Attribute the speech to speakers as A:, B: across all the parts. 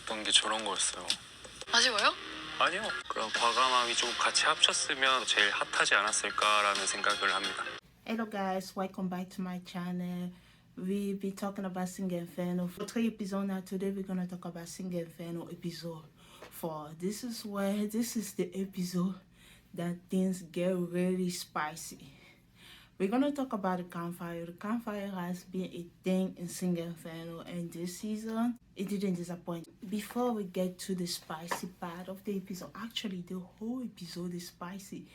A: 싶었던 게 저런 거였어요.
B: 아쉬워요?
A: 아니요. 그런 과감함이 좀 같이 합쳤으면 제일 핫하지 않았을까라는 생각을 합니다.
C: Hello guys, welcome back to my channel. We'll be talking about Sing Inferno for 3 episodes now. Today we're gonna talk about Sing Inferno episode 4. This is the episode that things get really spicy. We're gonna talk about the campfire. The campfire has been a thing in Sing Inferno, and this season it didn't disappoint. Before we get to the spicy part of the episode, actually the whole episode is spicy.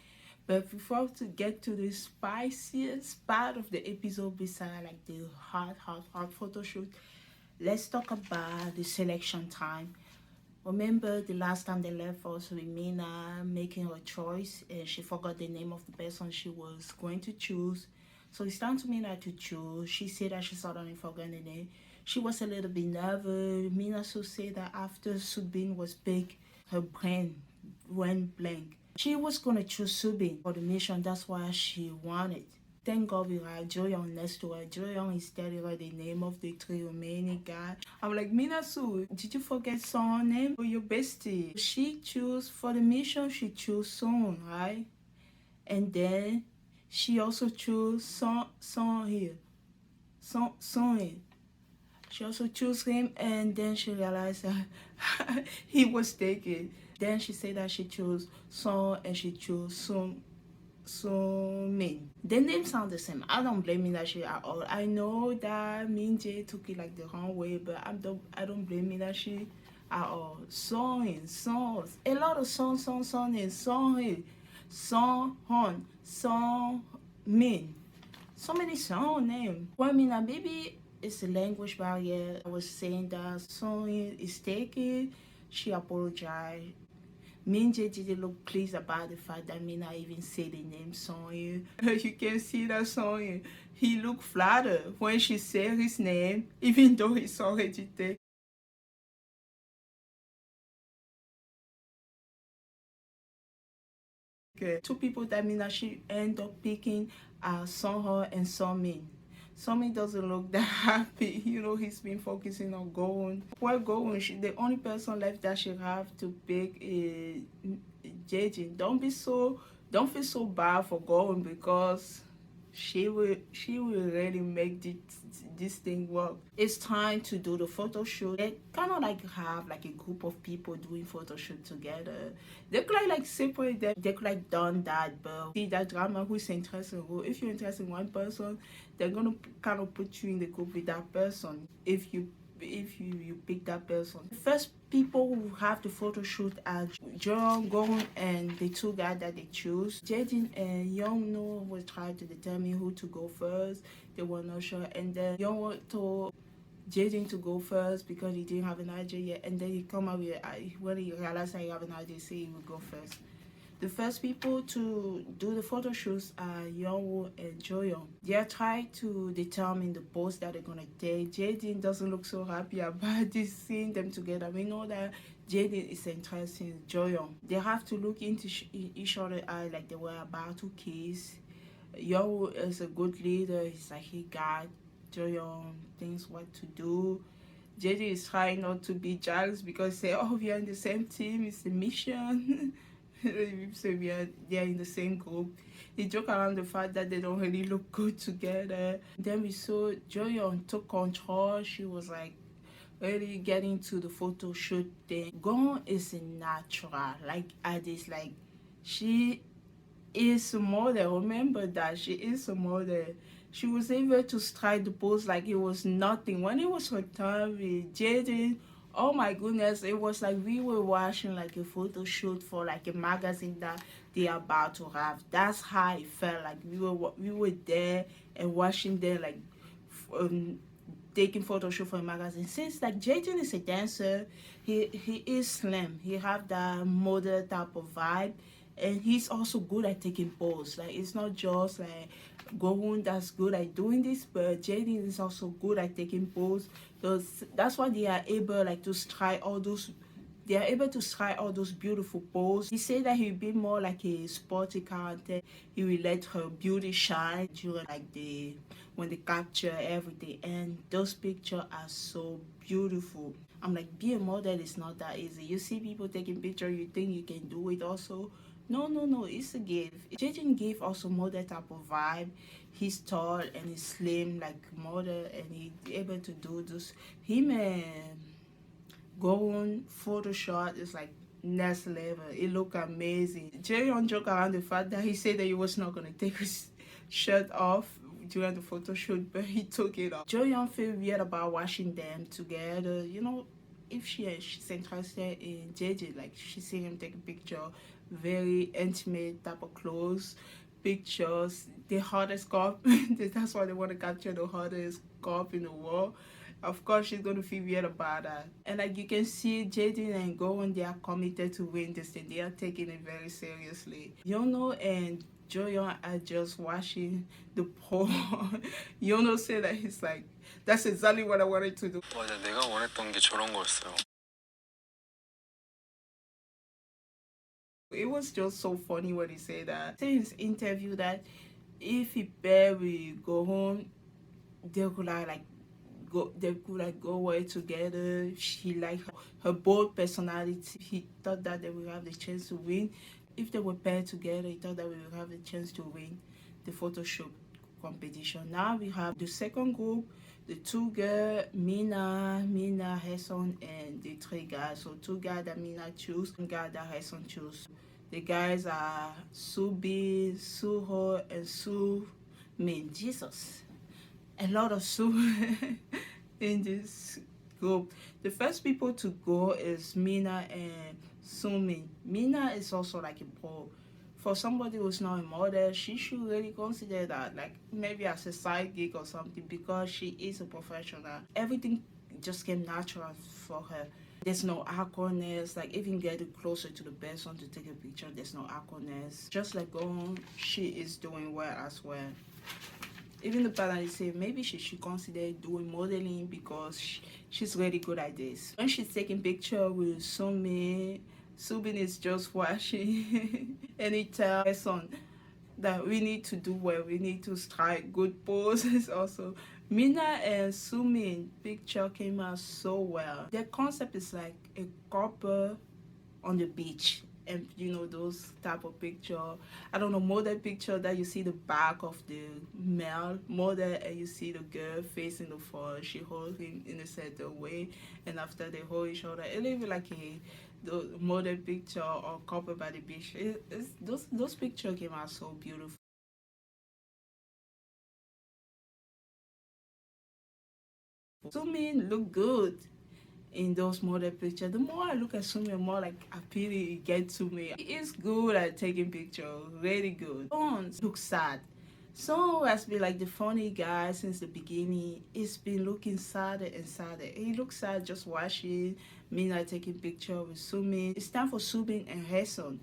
C: But before to get to the spiciest part of the episode, besides like the hot photo shoot, let's talk about the selection time. Remember the last time they left us with Mina making her choice and she forgot the name of the person she was going to choose. So it's time to Mina to choose. She said that she suddenly forgot the name. She was a little bit nervous. Mina so said that after Subin was picked, her brain went blank. She was gonna choose Subin for the mission. That's why she wanted. Thank God we have Joyoung next to her. Joyoung is telling her the name of the 3 remaining guys. I'm like, Minasu, did you forget Song's name? Oh, your bestie. She chose, for the mission, she chose Song, right? And then she also chose Song here. Song here. She also chose him, and then she realized that he was taken. Then she said that she chose Song and she chose Min. The names sound the same. I don't blame Minashi at all. I know that Minjae took it like the wrong way, but I don't blame Minashi at all. Songs. A lot of songs, and Song Hon, Song Min. So many song names. Well, Mina, maybe it's a language barrier. I was saying that Song is taken. She apologized. Minjae didn't look pleased about the fact that Mina even said the name Sonye. You can see that Sonye. He looked flattered when she said his name, even though he's already dead. Okay. 2 people that Mina she end up picking are Sonho and Somin. Somin doesn't look that happy. You know, he's been focusing on Gowon. Well, Gowon, the only person left that she have to pick is Jejin. Don't feel so bad for Gowon, because she will really make this thing work. It's time to do the photo shoot. They kind of like have like a group of people doing photo shoot together. They could like separate them. They could like done that, but see that drama who's interested in. If you're interested in one person, they're gonna kind of put you in the group with that person. If you pick that person. The first people who have the photo shoot are Jeong, Gong, and the 2 guys that they choose. Jaejin and Young will try to determine who to go first. They were not sure, and then Young told Jaden to go first because he didn't have an idea yet, and then he come out with when he realized that he have an idea, say he would go first. The first people to do the photo shoots are Yeonwoo and Joyoung. They are trying to determine the pose that they're gonna take. Jaden doesn't look so happy about this, seeing them together. We know that Jaden is interested in Joyoung. They have to look into each other's eye like they were about to kiss. Yeonwoo is a good leader. He's like, he got Joyoung thinks what to do. Jaden is trying not to be jealous because say, oh, we are in the same team, it's the mission. So they're in the same group. They joke around the fact that they don't really look good together. Then we saw Joyeon took control. She was like really getting to the photo shoot thing. Gon is a natural. Like at this, like she is a model. Remember that she is a model. She was able to strike the pose like it was nothing. When it was her turn with Jaden, oh my goodness, it was like we were watching like a photo shoot for like a magazine that they are about to have. That's how it felt. Like we were there and watching them like taking photo shoot for a magazine. Since like Jaden is a dancer, he is slim. He have that model type of vibe, and he's also good at taking pose. Like it's not just like Gohun that's good at doing this, but Jaden is also good at taking pose. That's why they are able like to strike all those. They are able to strike all those beautiful poses. He said that he'll be more like a sporty character. He will let her beauty shine during like when they capture everything, and those pictures are so beautiful. I'm like, being a model is not that easy. You see people taking pictures, you think you can do it also. No, no, no, it's a gift. Jaden gave also model type of vibe. He's tall and he's slim like model, and he's able to do this. Him and going photo shot is like next level. It look amazing. Jaden joke around the fact that he said that he was not gonna take his shirt off during the photo shoot, but he took it off. Joyeon feel weird about watching them together. You know, if she's interested in JJ, like she see him take a picture, very intimate type of clothes, pictures, the hottest cop. That's why they want to capture the hottest cop in the world. Of course, she's gonna feel weird about that. And like you can see, Jaden and Gowan, they are committed to win this thing. They are taking it very seriously. Yono and Joyeon are just watching the poll. Yono said that he's like, that's exactly what I wanted to do.
A: 맞아, 내가 원했던 게 저런 거였어요.
C: It was just so funny when he said that. In his interview that if he bear will go home, they could go away together. She liked her bold personality. He thought that they would have the chance to win. If they were paired together, he thought that we would have the chance to win the photo shoot competition. Now we have the second group, the two girls, Mina, Hassan, and the three guys. So two guys that Mina choose, one guy that Hassan choose. The guys are Subi, Suho, and Su Min. Jesus, a lot of Su in this group. The first people to go is Mina and Sumin. Mina is also like a pro. For somebody who's not a model, she should really consider that, like maybe as a side gig or something, because she is a professional. Everything just came natural for her. There's no awkwardness, like even getting closer to the person to take a picture, there's no awkwardness. Just like going, she is doing well as well. Even the parents say maybe she should consider doing modeling because she's really good at this. When she's taking picture with Sumi, Subin is just watching and he tells her son that we need to do well, we need to strike good poses also. Mina and Sumin picture came out so well. Their concept is like a couple on the beach, and you know those type of picture, I don't know, model picture that you see the back of the male model and you see the girl facing the front, she holds him in a certain way, and after they hold each other, it look like a the model picture or couple by the beach. Those pictures came out so beautiful. Sumin look good in those model pictures. The more I look at Sumi, the more like appealing it gets to me. He is good at taking pictures, really good. Bones looks sad. So has been like the funny guy since the beginning. He's been looking sadder and sadder. He looks sad just watching Mina taking picture with Sumi. It's time for Subin and Hassan.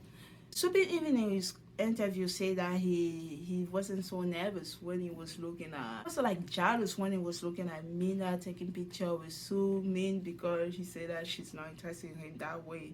C: Subin even in his interview said that he wasn't so nervous when he was looking at, also like jealous when he was looking at Mina taking picture with Su Min, because he said that she's not interested in him that way.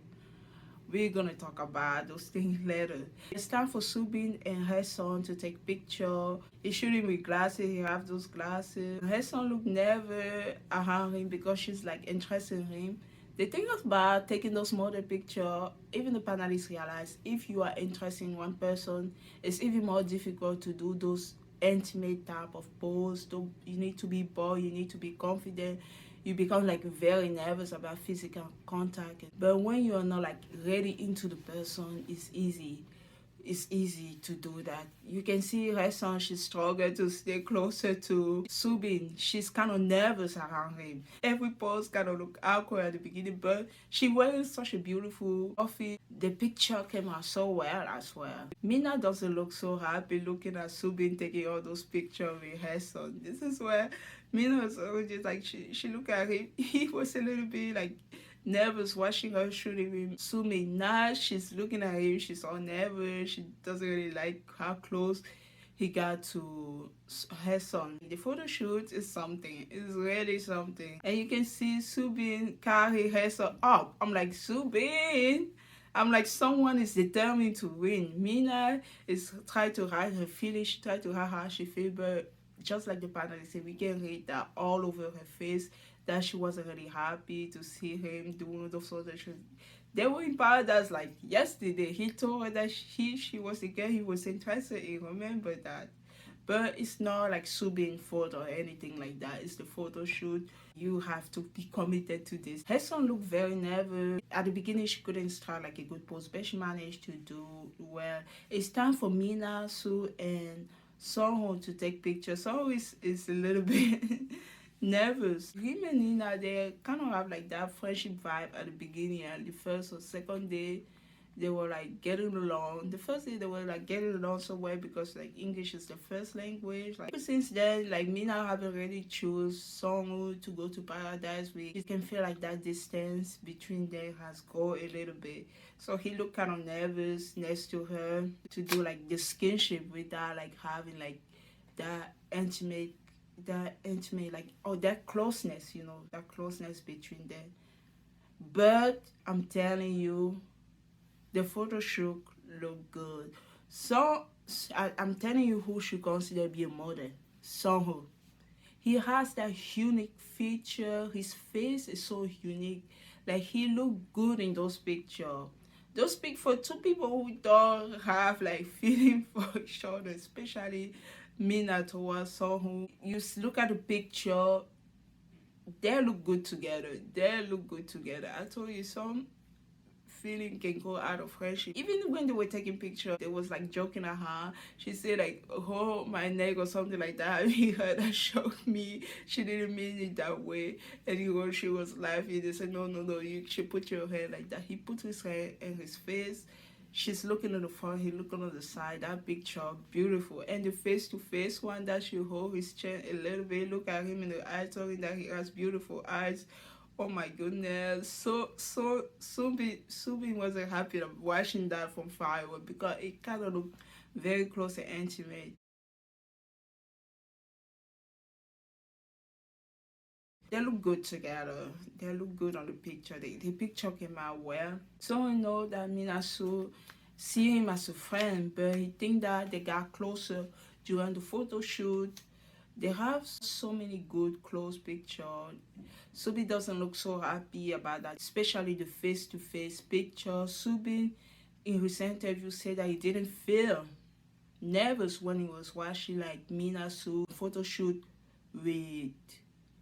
C: We're gonna talk about those things later. It's time for Subin and her son to take picture. He's shooting with glasses, he have those glasses. Her son look nervous around him because she's like interested in him. The thing about taking those model picture, even the panelists realize if you are interested in one person, it's even more difficult to do those intimate type of pose. You need to be bold, you need to be confident. You become like very nervous about physical contact. But when you are not like really into the person, it's easy. It's easy to do that. You can see her son, she struggled to stay closer to Subin. She's kind of nervous around him. Every pose kind of look awkward at the beginning, but she wearing such a beautiful outfit. The picture came out so well as well. Mina doesn't look so happy looking at Subin taking all those pictures with her son. This is where Mina was always just like, she looked at him. He was a little bit like nervous watching her shooting with Sumi. Now she's looking at him, she's all nervous, she doesn't really like how close he got to her son. The photo shoot is something, it's really something. And you can see Subin carry her son up. I'm like, Subin! I'm like, someone is determined to win. Mina is trying to hide her feelings, she tried to hide how she feels, but just like the panelists say, we can read that all over her face that she wasn't really happy to see him doing the photo shoot. They were in paradise like yesterday. He told her that she was the girl he was interested in. Remember that. But it's not like subbing photo or anything like that. It's the photo shoot. You have to be committed to this. Her son looked very nervous. At the beginning, she couldn't start like a good pose, but she managed to do well. It's time for Mina, Sue, and Songho to take pictures. Songho is a little bit nervous. Him and Nina, they kind of have like that friendship vibe at the beginning, and the first or second day they were like getting along. The first day they were like getting along so well because like English is the first language. Like since then, like Mina haven't really choose Songwoo to go to paradise with. You can feel like that distance between them has gone a little bit. So he looked kind of nervous next to her to do like the skinship without like having like that intimate like that closeness, that closeness between them. But I'm telling you, the photo shoot look good. So I'm telling you who should consider be a model. Songho. He has that unique feature. His face is so unique. Like he look good in those pictures. Those pic for two people who don't have like feeling for each other, especially Mina towards Songho. You look at the picture, they look good together. They look good together. I told you some feeling can go out of friendship. Even when they were taking pictures, they was like joking at her. She said like, "Oh, my neck" or something like that. I mean, her that shocked me. She didn't mean it that way. And she was laughing. They said, "No, no, no, you should put your hand like that." He put his hand in his face. She's looking at the front, he looking on the side. That picture, beautiful. And the face-to-face one that she hold his chin a little bit. Look at him in the eyes, telling that he has beautiful eyes. Oh my goodness. So Subin wasn't happy of watching that from far away because it kind of looked very close and intimate. They look good together. They look good on the picture. The picture came out well. So I know that Minasu see him as a friend, but he think that they got closer during the photo shoot. They have so many good close pictures. Subi doesn't look so happy about that, especially the face-to-face picture. Subi, in recent interview, said that he didn't feel nervous when he was watching like Minasu photo shoot with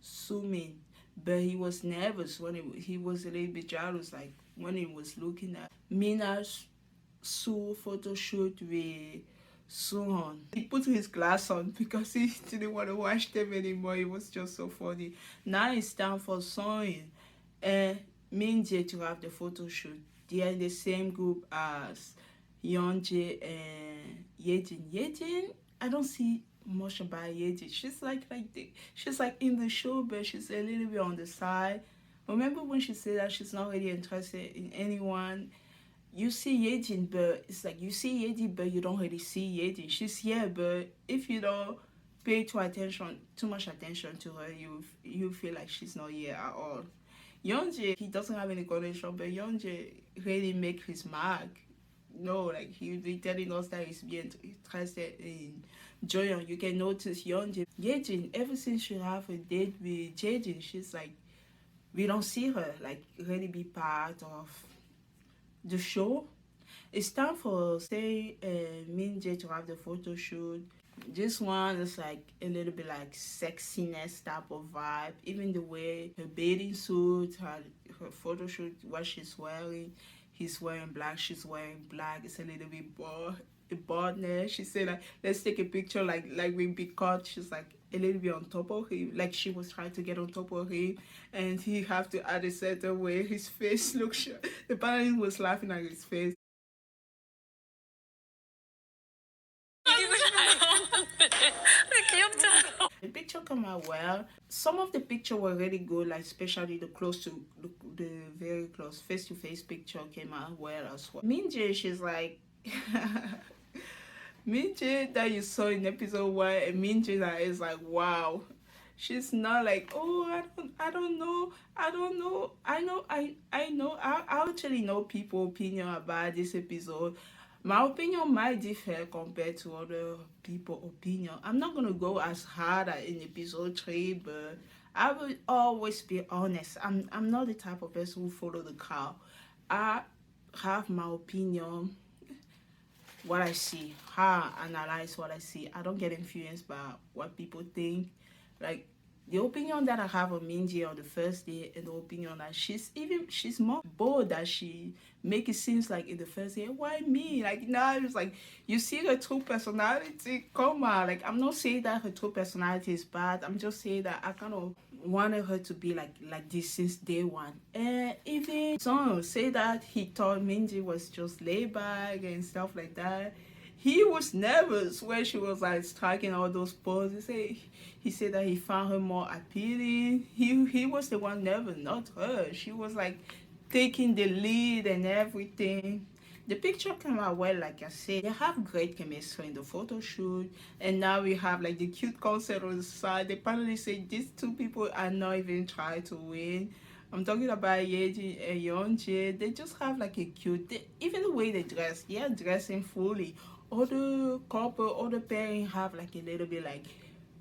C: Sumin, but he was nervous when he was a little bit jealous, like when he was looking at Mina's Su photo shoot with Suhon. He put his glass on because he didn't want to watch them anymore. It was just so funny. Now it's time for Soin and Minje to have the photo shoot. They are in the same group as Yeonjae and Yejin. Yejin, I don't see much about Yejin. She's like in the show, but she's a little bit on the side. Remember when she said that she's not really interested in anyone? You see Yejin, but it's like you see Yejin, but you don't really see Yejin. She's here, but if you don't pay too much attention to her, you feel like she's not here at all. Yeonjae, he doesn't have any connection, but Yeonjae really make his mark. No, like he'll be telling us that he's being interested in Joyeon. You can notice Yeonjae. Yejin, ever since she have a date with Jaejin, she's like, we don't see her like really be part of the show. It's time for say Minjae to have the photo shoot. This one is like a little bit like sexiness type of vibe. Even the way her bathing suit, her photo shoot, what she's wearing. He's wearing black, she's wearing black. It's a little bit baldness. She said like, let's take a picture like we be caught. She's like a little bit on top of him, like she was trying to get on top of him, and he have to add a certain way. His face looks. The parent was laughing at his face. The picture came out well. Some of the picture were really good, like especially the very close face-to-face picture came out well as well. Minjae, she's like Minjae that you saw in episode 1, and Minjae that is like, wow. She's not like, oh, I don't know. I actually know people's opinion about this episode. My opinion might differ compared to other people's opinion. I'm not gonna go as hard as in episode 3, but I will always be honest. I'm not the type of person who follow the crowd. I have my opinion, what I see, how I analyze what I see. I don't get influenced by what people think. Like the opinion that I have of Minji on the first day and the opinion that she's more bold that she make it seems like in the first day, why me? Like now it's like you see her true personality come out. Like I'm not saying that her true personality is bad. I'm just saying that I kind of wanted her to be like this since day one. And even some say that he thought Minji was just laid back and stuff like that. He was nervous when she was like striking all those poses. He said that he found her more appealing. He was the one nervous, not her. She was like taking the lead and everything. The picture came out well, like I said. They have great chemistry in the photo shoot, and now we have like the cute concert on the side. They finally say these two people are not even trying to win. I'm talking about Yeji and Yeonjae. They just have like a cute, even the way they dress, they are dressing fully. Other couple, other pairing have like a little bit like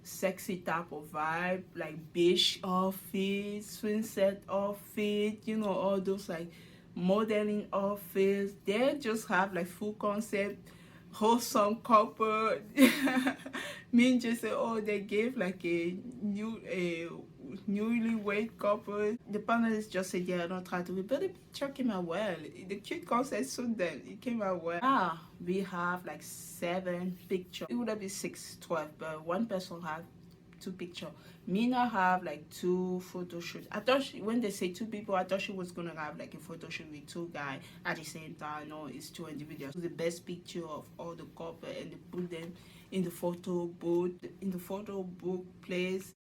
C: sexy type of vibe, like beige outfit, swing set outfit, you know, all those like modeling outfits. They just have like full concept, wholesome couple. Me and just say, oh, they gave like a newlywed couple. The panelists just said they are not trying to be, but the picture came out well. The cute concept suit them. It came out well. We have like 7 pictures. It would have been 6, 12, but one person had 2 pictures. Mina have like 2 photo shoots. I thought when they say 2 people, I thought she was gonna have like a photo shoot with 2 guys at the same time. No, it's 2 individuals. The best picture of all the couple, and they put them in the photo booth, in the photo book place.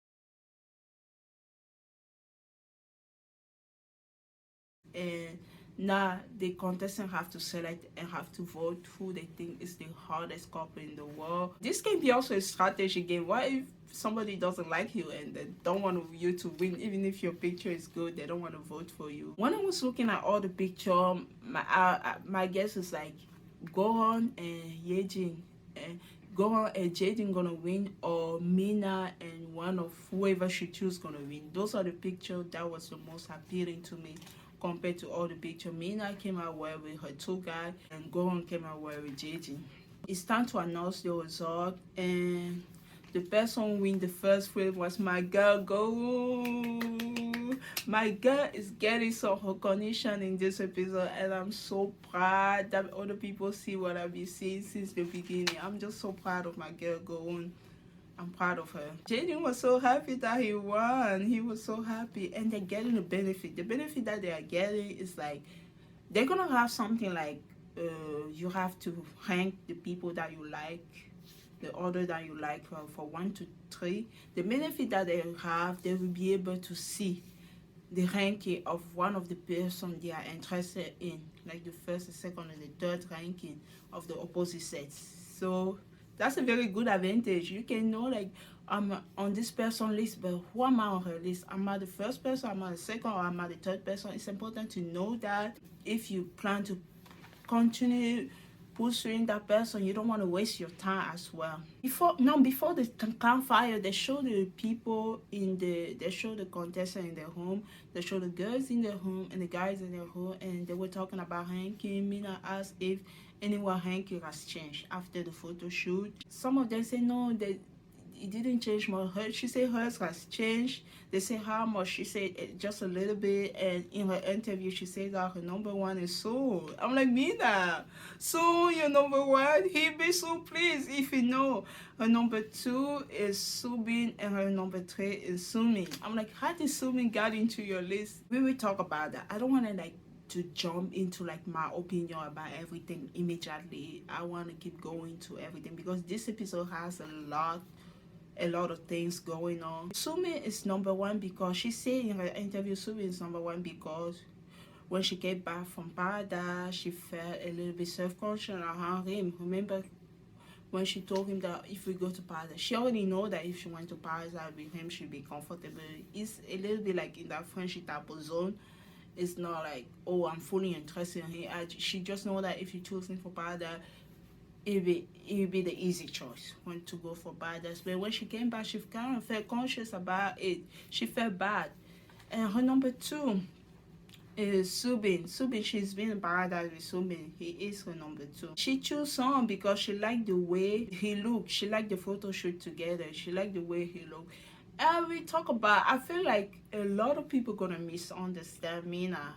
C: And now the contestants have to select and have to vote who they think is the hardest couple in the world. This can be also a strategy game. What if somebody doesn't like you and they don't want you to win? Even if your picture is good, they don't want to vote for you. When I was looking at all the picture, my guess is like Gohan and Yejin, and Gohan and Jaden gonna win, or Mina and one of whoever she choose gonna win. Those are the pictures that was the most appealing to me compared to all the picture. Mina came out well with her 2 guys, and Gohan came out well with Jaden. It's time to announce the result, and the person who win the first frame was my girl Gohan. My girl is getting some recognition in this episode, and I'm so proud that other people see what I've been seeing since the beginning. I'm just so proud of my girl Gohan. I'm proud of her. Jaden was so happy that he won. He was so happy, and they're getting the benefit. The benefit that they are getting is like they're gonna have something like you have to rank the people that you like, the order that you like for 1 to 3. The benefit that they have, they will be able to see the ranking of one of the person they are interested in, like the first, the second, and the third ranking of the opposite sets. So that's a very good advantage. You can know like I'm on this person list, but who am I on her list? Am I the first person, am I the second, or am I the third person? It's important to know that if you plan to continue pursuing that person, you don't want to waste your time as well. Before the campfire, they show the people they show the contestant in their home, they show the girls in their home and the guys in their home, and they were talking about ranking. Mina asked if anyone ranking has changed after the photo shoot. Some of them say no, that it didn't change much. She said hers has changed. They say how much. She said just a little bit. And in her interview, she said that her number 1 is Sue. I'm like, Mina, Sue, your number 1? He be so pleased if you know. Her number 2 is Subin, and her number 3 is Sumin. I'm like, how did Sumin get into your list? We will talk about that. I don't want to like to jump into like my opinion about everything immediately. I want to keep going to everything because this episode has a lot of things going on. Sumi is number 1 because she said in her interview, Sumi is number 1 because when she came back from Paradise, she felt a little bit self-conscious around him. Remember when she told him that if we go to Paradise, she already know that if she went to Paradise with him, she'd be comfortable. It's a little bit like in that friendship type of zone. It's not like, oh, I'm fully interested in him. She just know that if you choose him for Paradise, it'd be the easy choice when to go for paradise. But when she came back, she kind of felt conscious about it. She felt bad. And her number two is Subin. Subin, she's been in paradise with Subin. He is her number two. She chose Son because she liked the way he looked. She liked the photo shoot together. She liked the way he looked. And we talk about, I feel like a lot of people gonna misunderstand Mina.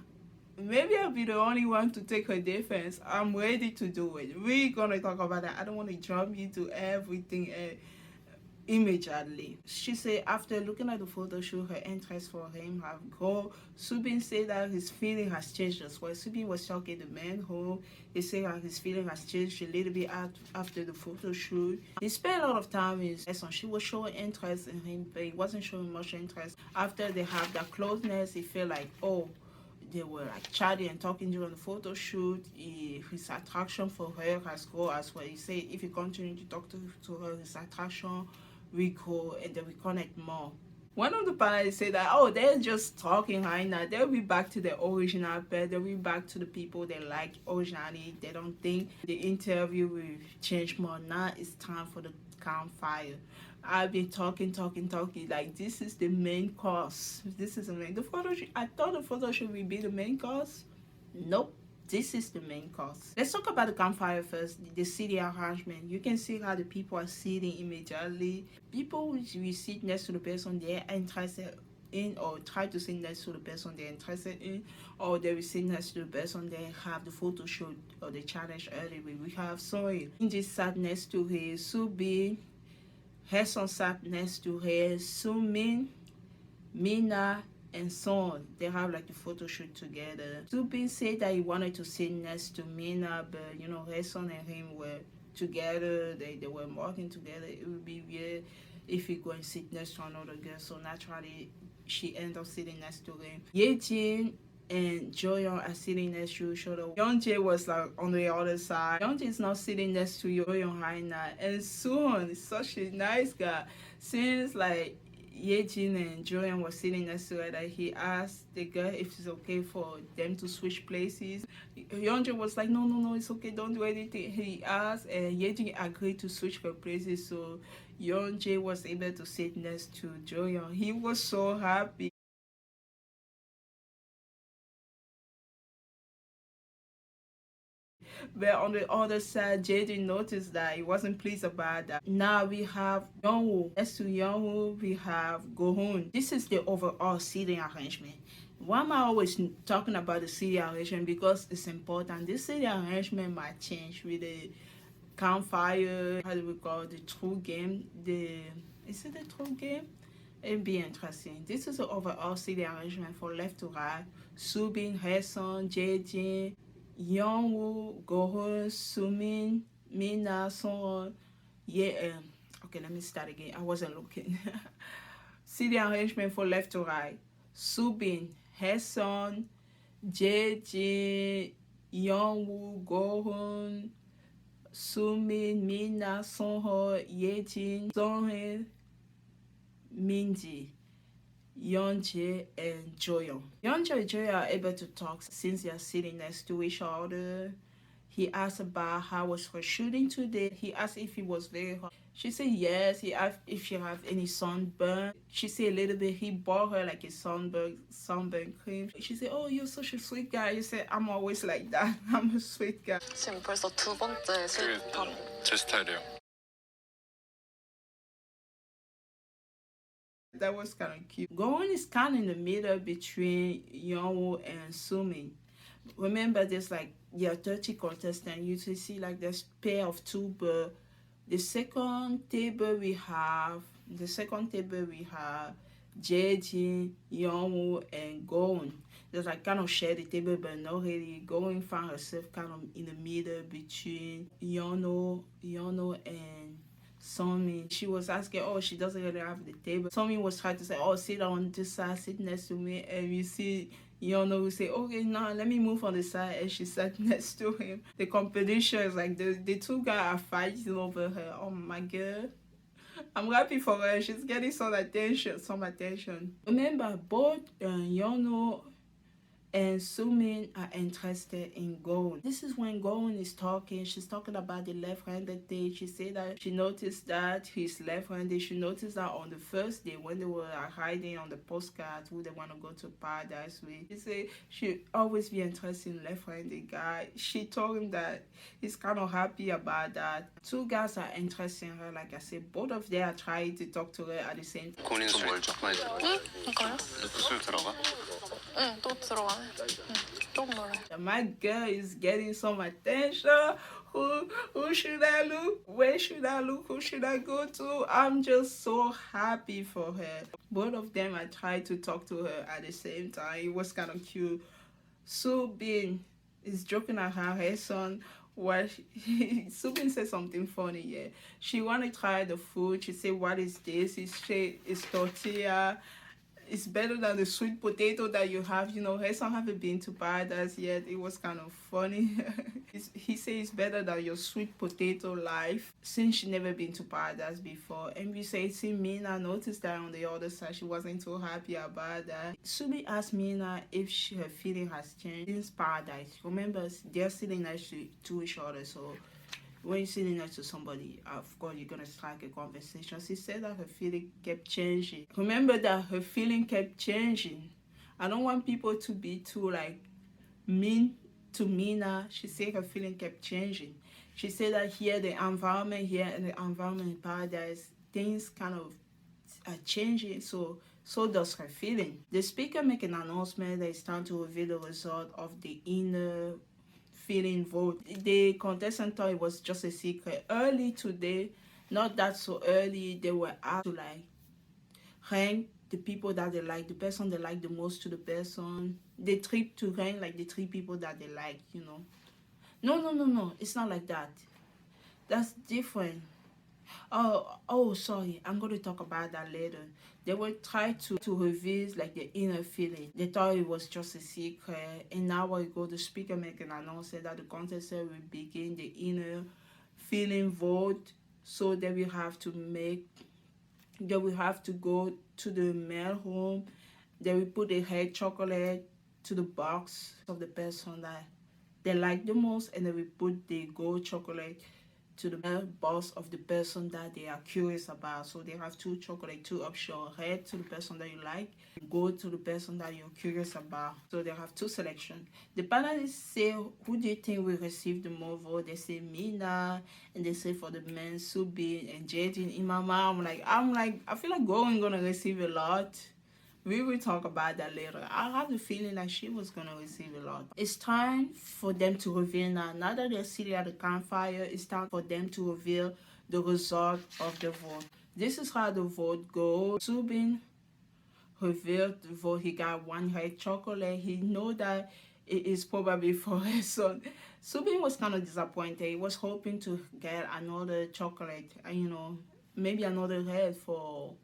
C: Maybe I'll be the only one to take her defense. I'm ready to do it. We're gonna talk about that. I don't want to jump into everything immediately. She said after looking at the photo shoot, her interest for him have grown. Subin said that his feeling has changed as well. Subin was talking to man who he said that his feeling has changed a little bit after the photo shoot. They spent a lot of time in lesson. She was showing interest in him, but he wasn't showing much interest. After they have that closeness, he felt like, oh, they were like chatting and talking during the photo shoot. His attraction for her has grown as well. He said if he continued to talk to her, his attraction will grow and then we connect more. One of the parents said that, oh, they're just talking right now. They'll be back to the original pair. They'll be back to the people they like originally. They don't think the interview will change more. Now it's time for the campfire. I've been talking. Like, this is the main course. This is the main. The photo shoot, I thought the photo shoot would be the main course. Nope. This is the main course. Let's talk about the campfire first. The seating arrangement. You can see how the people are sitting immediately. People will sit next to the person they're interested in, or try to sit next to the person they're interested in, or they will sit next to the person they have the photo shoot or the challenge early with. We have Soil. Inji sat next to her. Subi. Hesson sat next to her. Sumin, Mina, and Son. They have like the photo shoot together. Subin said that he wanted to sit next to Mina, but you know, Hesson and him were together. They were walking together. It would be weird if he go and sit next to another girl. So naturally, she ended up sitting next to him. Yejin and Joyeon are sitting next to each other. Yeonjae was like on the other side. Yeonjae is not sitting next to Joyeon right now. And Suwon is such a nice guy. Since like Yejin and Joyeon were sitting next to her, he asked the girl if it's okay for them to switch places. Yeonjae was like, no, it's okay, don't do anything. He asked, and Yejin agreed to switch her places, so Yeonjae was able to sit next to Joyeon. He was so happy. But on the other side, JJ noticed that he wasn't pleased about that. Now we have Youngwoo. Next to Youngwoo, we have Gohun. This is the overall seating arrangement. Why am I always talking about the seating arrangement? Because it's important. This seating arrangement might change with the campfire, how do we call it, the true game. Is it the true game? It'd be interesting. This is the overall seating arrangement for left to right. Subin, Hesson, JJ, Youngwoo, Gohun, Sumin, Mina, Son. Yeah, okay, let me start again. I wasn't looking. See the arrangement for left to right. Subin, Hesson, JJ, Youngwoo, Gohun, Sumin, Mina, Sonho, Yejin, Songhae, Minji, Yeonjae and Joyeon. Yeonjae and Joyeon are able to talk since they are sitting next to each other. He asked about how was her shooting today. He asked if it was very hot. She said yes. He asked if she have any sunburn. She said a little bit. He bought her like a sunburn cream. She said, "Oh, you're such a sweet guy." He said, "I'm always like that. I'm a sweet guy."
B: 지금 벌써 두 번째 술판.
A: 제 스타일이에요.
C: That was kind of cute. Gohun is kind of in the middle between Yeonwoo and Sumin. Remember, there's like 30 contestants. You usually see like this pair of two, but the second table we have Jaejin, Yeonwoo, and Gohun. There's like kind of share the table, but not really. Gohun found herself kind of in the middle between Yeonwoo and Somi. She was asking, oh, she doesn't really have the table. Somi was trying to say, oh, sit on this side, sit next to me. And you see, Yeonwoo say, okay, now let me move on the side. And she sat next to him. The competition is like, the two guys are fighting over her. Oh my God. I'm happy for her. She's getting some attention. Remember, both Yeonwoo and Sumin are interested in Goon. This is when Goon is talking. She's talking about the left-handed thing. She said that she noticed that he's left-handed. She noticed that on the first day when they were hiding on the postcards who they want to go to paradise with. She said she always be interested in left-handed guy. She told him that he's kind of happy about that. Two guys are interested in her. Like I said, both of them are trying to talk to her at the same time.
A: 고는 술 멀죠? 많이 들어가.
B: 응? 이거요?
A: 술 들어가?
B: 응, 또 들어가네. 응, 좀 놀아요.
C: My girl is getting some attention. Who should I look? Where should I look? Who should I go to? I'm just so happy for her. Both of them I tried to talk to her at the same time. It was kind of cute. Subin is joking at her son. What Subin said something funny, yeah. She wanna try the food. She said, what is this? It's tortilla. It's better than the sweet potato that you have. You know, her son haven't been to paradise yet. It was kind of funny. He says it's better than your sweet potato life since she never been to paradise before. And we say, see, Mina noticed that on the other side. She wasn't so happy about that. Subi asked Mina if her feeling has changed since paradise. Remember, they're sitting next to each other, so when you're sitting next to somebody, of course, you're going to strike a conversation. She said that her feeling kept changing. Remember that her feeling kept changing. I don't want people to be too, like, mean to Mina. She said her feeling kept changing. She said that here, the environment here and the environment in paradise, things kind of are changing. So does her feeling. The speaker make an announcement that it's time to reveal the result of the inner feeling vote. The contestant thought it was just a secret. Early today, not that so early, they were asked to like rank the people that they like, the person they like the most to the person. They trip to rank like the three people that they like, you know. No, it's not like that. That's different. Oh, sorry. I'm going to talk about that later. They will try to reveal like the inner feeling. They thought it was just a secret. And now we go, the speaker make an announcement that the contestant will begin the inner feeling vote. So they will have to go to the mail home. They will put a red chocolate to the box of the person that they like the most, and they will put the gold chocolate to the boss of the person that they are curious about. So they have two chocolate, two options: red to the person that you like, gold to the person that you're curious about. So they have two selections. The panelists say, who do you think will receive the more vote? They say Mina, and they say for the men, Subin and Jadin. In my mind, I'm like, I feel like Going gonna receive a lot. We will talk about that later. I have the feeling that she was going to receive a lot. It's time for them to reveal now. Now that they're sitting at the campfire, it's time for them to reveal the result of the vote. This is how the vote goes. Subin revealed the vote. He got one red chocolate. He know that it is probably for his son. Subin was kind of disappointed. He was hoping to get another chocolate. You know, maybe another red for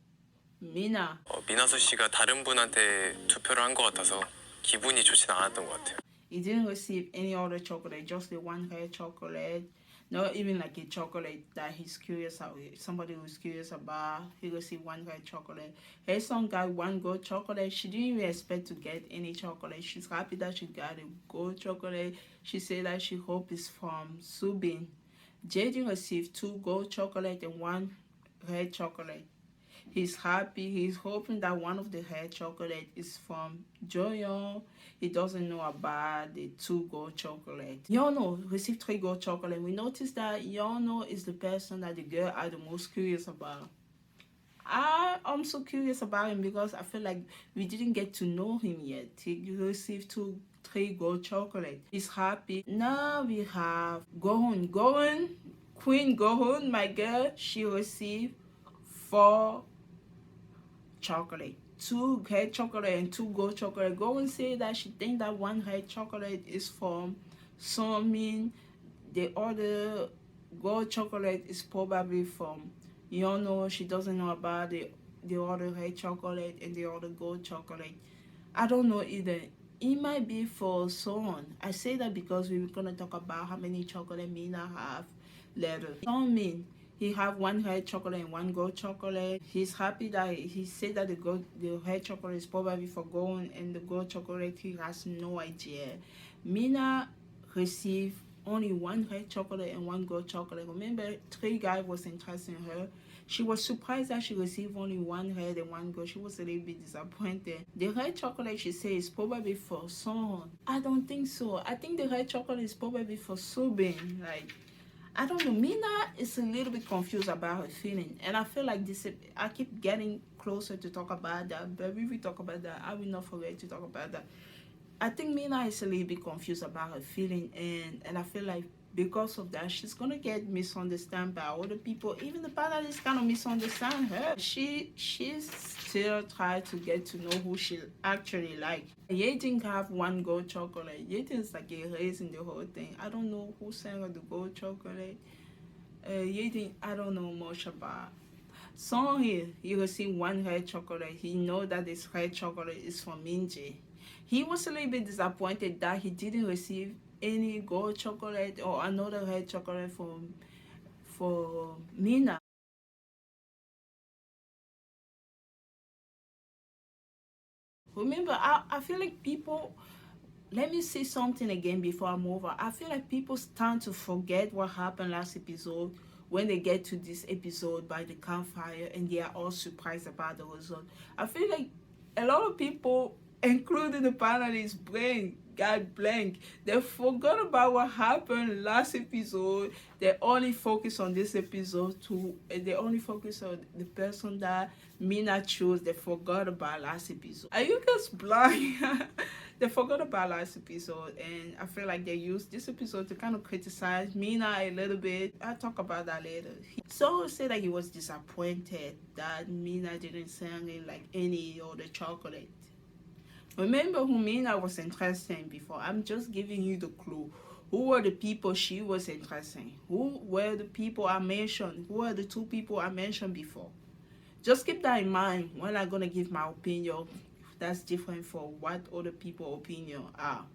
C: Mina.
A: 미나수 씨가 다른 분한테 투표를 한 것 같아서 기분이 좋진 않았던 것 같아요.
C: He didn't receive any other chocolate, just the one red chocolate. Not even like a chocolate that he's curious about. Somebody who's curious about. He received one red chocolate. Her son got one gold chocolate. She didn't even expect to get any chocolate. She's happy that she got a gold chocolate. She said that she hopes it's from Subin. Jaden received two gold chocolate and one red chocolate. He's happy. He's hoping that one of the red chocolate is from Joyon. He doesn't know about the two gold chocolate. Yono received 3 gold chocolate. We noticed that Yono is the person that the girl are the most curious about. I'm so curious about him because I feel like we didn't get to know him yet. He received 3 gold chocolate. He's happy. Now we have Gohun. Queen Gohun, my girl, she received 4 chocolate, 2 red chocolate and 2 gold chocolate. Go and say that she think that one red chocolate is from Somin. The other gold chocolate is probably from Yono. She doesn't know about the other red chocolate and the other gold chocolate. I don't know either. It might be for Son. I say that because we were gonna talk about how many chocolate Mina have later. Somin, He have one red chocolate and one gold chocolate. He's happy that he said that the red chocolate is probably for gold, and the gold chocolate he has no idea. Mina received only one red chocolate and one gold chocolate. Remember, 3 guys was interested in her. She was surprised that she received only one red and one gold. She was a little bit disappointed. The red chocolate, she said, is probably for Son. I don't think so. I think the red chocolate is probably for Subin. Like, I don't know. Mina is a little bit confused about her feeling. And I feel like this, I keep getting closer to talk about that. But if we talk about that, I will not forget to talk about that. I think Mina is a little bit confused about her feeling, and I feel like because of that, she's gonna get misunderstood by other people. Even the panelists kind of misunderstand her. She's still trying to get to know who she actually like. Yating have one gold chocolate. Yating is like erasing the whole thing. I don't know who sent her the gold chocolate. Yating, I don't know much about. Song here, he received one red chocolate. He know that this red chocolate is from Minji. He was a little bit disappointed that he didn't receive any gold chocolate or another red chocolate for Mina. Remember, I feel like people, let me say something again before I move on. I feel like people start to forget what happened last episode when they get to this episode by the campfire and they are all surprised about the result. I feel like a lot of people, including the panelists, got blank. They forgot about what happened last episode. They only focus on this episode too. They only focus on the person that Mina chose. They forgot about last episode. Are you guys blind? They forgot about last episode, and I feel like they used this episode to kind of criticize Mina a little bit. I'll talk about that later. So said that he was disappointed that Mina didn't send him like any other chocolate. Remember who Mina was interested in before. I'm just giving you the clue. Who were the people she was interested in? Who were the people I mentioned? Who are the 2 people I mentioned before? Just keep that in mind when I'm gonna give my opinion. That's different for what other people's opinion are.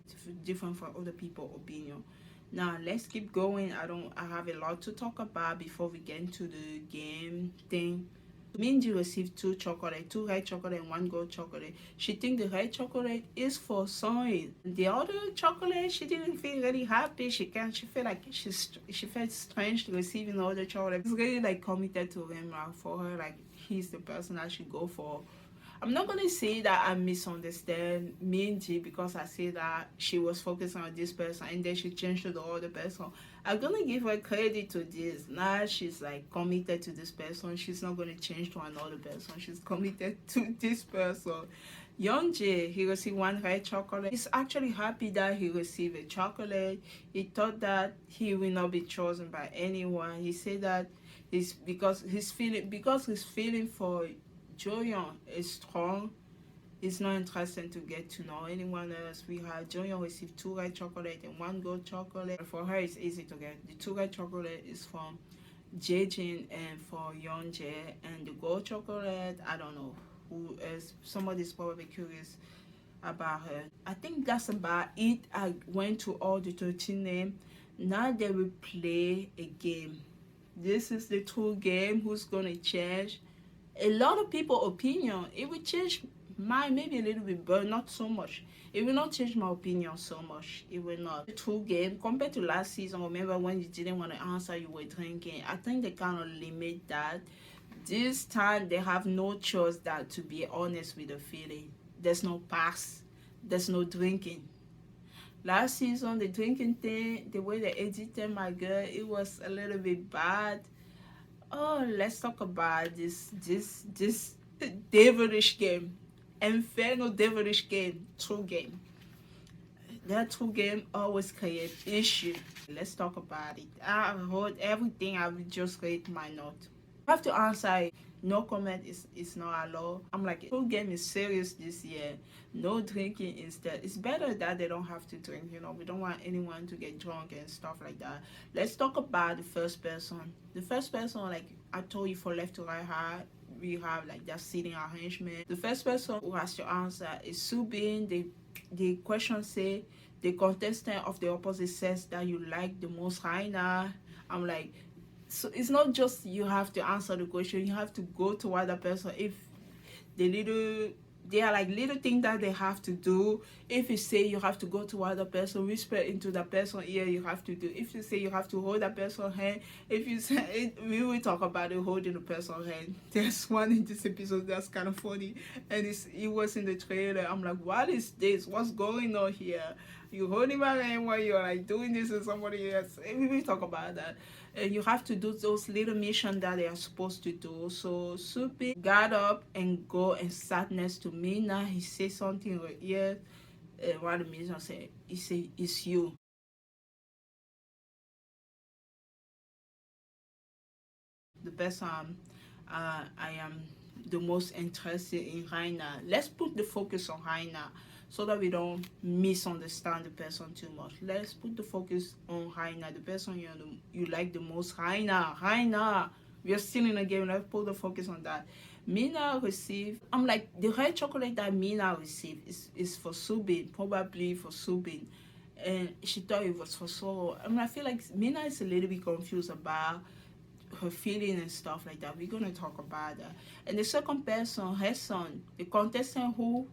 C: Different for other people's opinion. Now let's keep going. I have a lot to talk about before we get into the game thing. Minji received 2 chocolate, 2 red chocolate and 1 gold chocolate. She think the red chocolate is for Soil. The other chocolate, she didn't feel really happy. She felt like she felt strange receiving all the chocolate. It's really like committed to him for her. Like he's the person I should go for. I'm not gonna say that I misunderstand Minji because I say that she was focusing on this person and then she changed to the other person. I'm gonna give her credit to this. Now she's like committed to this person. She's not gonna change to another person. She's committed to this person. Yeonjae, he received 1 red chocolate. He's actually happy that he received a chocolate. He thought that he will not be chosen by anyone. He said that because his feeling for Joyeon is strong. It's not interesting to get to know anyone else. We had Joyeon received 2 red chocolate and 1 gold chocolate. For her, it's easy to get. The 2 red chocolate is from Jaejin and for Yeonjae, and the gold chocolate, I don't know who is. Somebody's probably curious about her. I think that's about it. I went to all the 13 names. Now they will play a game. This is the true game. Who's gonna change? A lot of people opinion, it will change mine maybe a little bit, but not so much. It will not change my opinion so much. It will not. The true game compared to last season, remember when you didn't want to answer, you were drinking. I think they kind of limit that. This time they have no choice that to be honest with the feeling. There's no pass, there's no drinking. Last season the drinking thing, the way they edited my girl, it was a little bit bad. Oh, let's talk about this devilish game. Inferno devilish game, true game. That true game always create issue. Let's talk about it. I heard everything. I will just read my note. I have to answer. No comment is not allowed. I'm like, true game is serious this year. No drinking instead. It's better that they don't have to drink. You know, we don't want anyone to get drunk and stuff like that. Let's talk about the first person. The first person, like I told you, for left to right hand, we have like that seating arrangement. The first person who has to answer is Subin. The question say the contestant of the opposite sex that you like the most right now. I'm like, So it's not just you have to answer the question, you have to go to other person. If the little, they are like little things that they have to do. If you say you have to go to other person, whisper into that person ear, you have to do. If you say you have to hold that person's hand, if you say it, we will talk about it, holding the person's hand. There's one in this episode that's kind of funny, and it was in the trailer. I'm like, what is this? What's going on here? You holding my hand while you're like doing this with somebody else. We will talk about that. And you have to do those little missions that they are supposed to do. So Subi got up and go and sat next to Mina. He said something right here. What the mission said, he said, it's you. The person I am the most interested in right now. Let's put the focus on right now so that we don't misunderstand the person too much. Let's put the focus on right now, the person you like the most right now. Right now, we are still in a game. Let's put the focus on that. Mina received, I'm like, the red chocolate that Mina received is for Subin, probably for Subin. And she thought it was for Soro. I mean, I feel like Mina is a little bit confused about her feeling and stuff like that. We're gonna talk about that. And the second person, her son, the contestant who,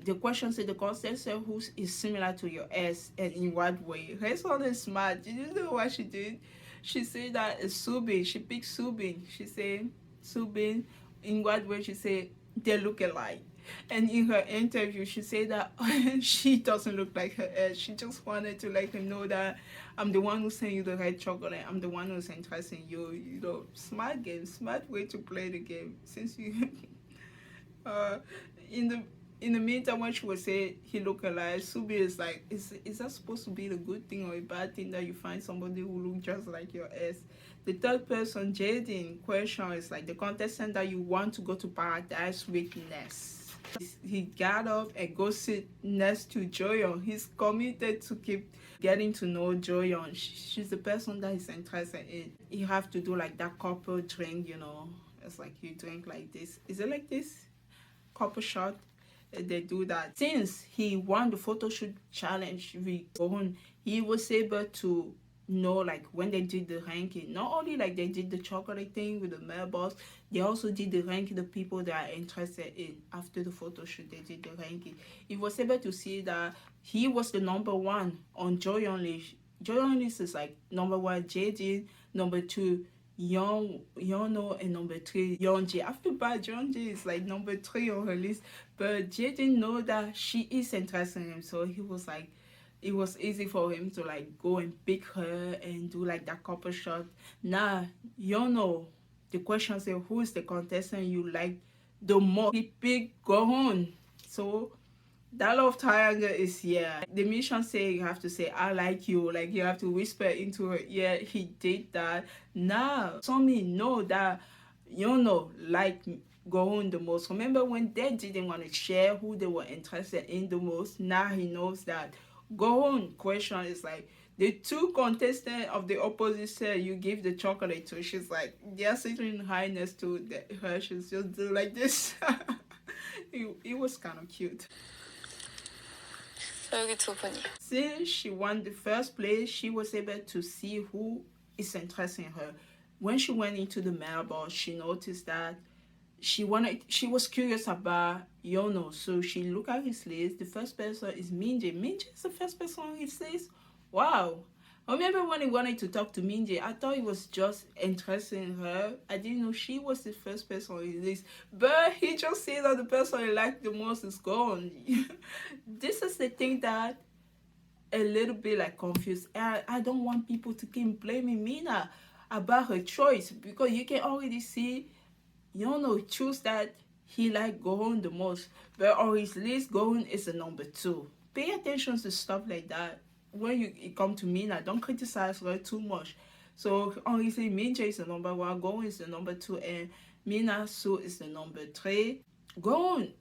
C: the question said the contestant who is similar to your ex, and in what way? Her son is smart. Did you know what she did? She said that it's Subin. She picked Subin. She said Subin. In what way? She said they look alike. And in her interview, she said that she doesn't look like her ex. She just wanted to let him know that I'm the one who sent you the red chocolate. I'm the one who's interested in you. You know, smart game, smart way to play the game. Since you, in the meantime, when she was saying he look alike, Subi is like, is that supposed to be the good thing or a bad thing that you find somebody who look just like your ex? The third person, Jaden, question is like the contestant that you want to go to paradise with next. He got up and go sit next to Joyeon. He's committed to keep getting to know Joyeon. She's the person that he's interested in. You have to do like that couple drink, you know. It's like you drink like this. Is it like this? Couple shot. They do that. Since he won the photo shoot challenge with Gohun, he was able to know like when they did the ranking, not only like they did the chocolate thing with the mailbox, they also did the ranking the people that are interested in. After the photo shoot, they did the ranking. He was able to see that he was the number one on Joyeon list. Joyeon list is like number one Jaden, number two Yono, and number three Yeonji. After bad, Yeonji is like number 3 on her list, but Jaden know that she is interested in him, so he was like, it was easy for him to like go and pick her and do like that couple shot. Now, Yono, the question says, who is the contestant you like the most? He picked Gohun. So that love triangle is here. The mission say you have to say, I like you. Like you have to whisper into her ear. He did that. Now, Somi know that Yono like Gohun the most. Remember when they didn't want to share who they were interested in the most? Now he knows that. Gohun question is like, the two contestants of the opposite set you give the chocolate to. She's like, they're sitting high next to her. She's just do like this. It was kind of cute.
B: 여기 두 분이.
C: Since she won the first place, she was able to see who is interested in her. When she went into the mailbox, she noticed that she was curious about Yono. So she looked at his list. The first person is Minje. Minje is the first person on his list. Wow. I remember when he wanted to talk to Minje, I thought he was just interested in her. I didn't know she was the first person on his list. But he just said that the person he liked the most is gone. This is the thing that a little bit like confused. I don't want people to keep blaming Mina about her choice, because you can already see Yono choose that he like Gohun the most, but on his list Gohun is the number 2. Pay attention to stuff like that. When you come to Mina, don't criticize her too much. So on his list, Minje is the number 1, Gohun is the number 2, and Mina Su is the number 3. Gohun,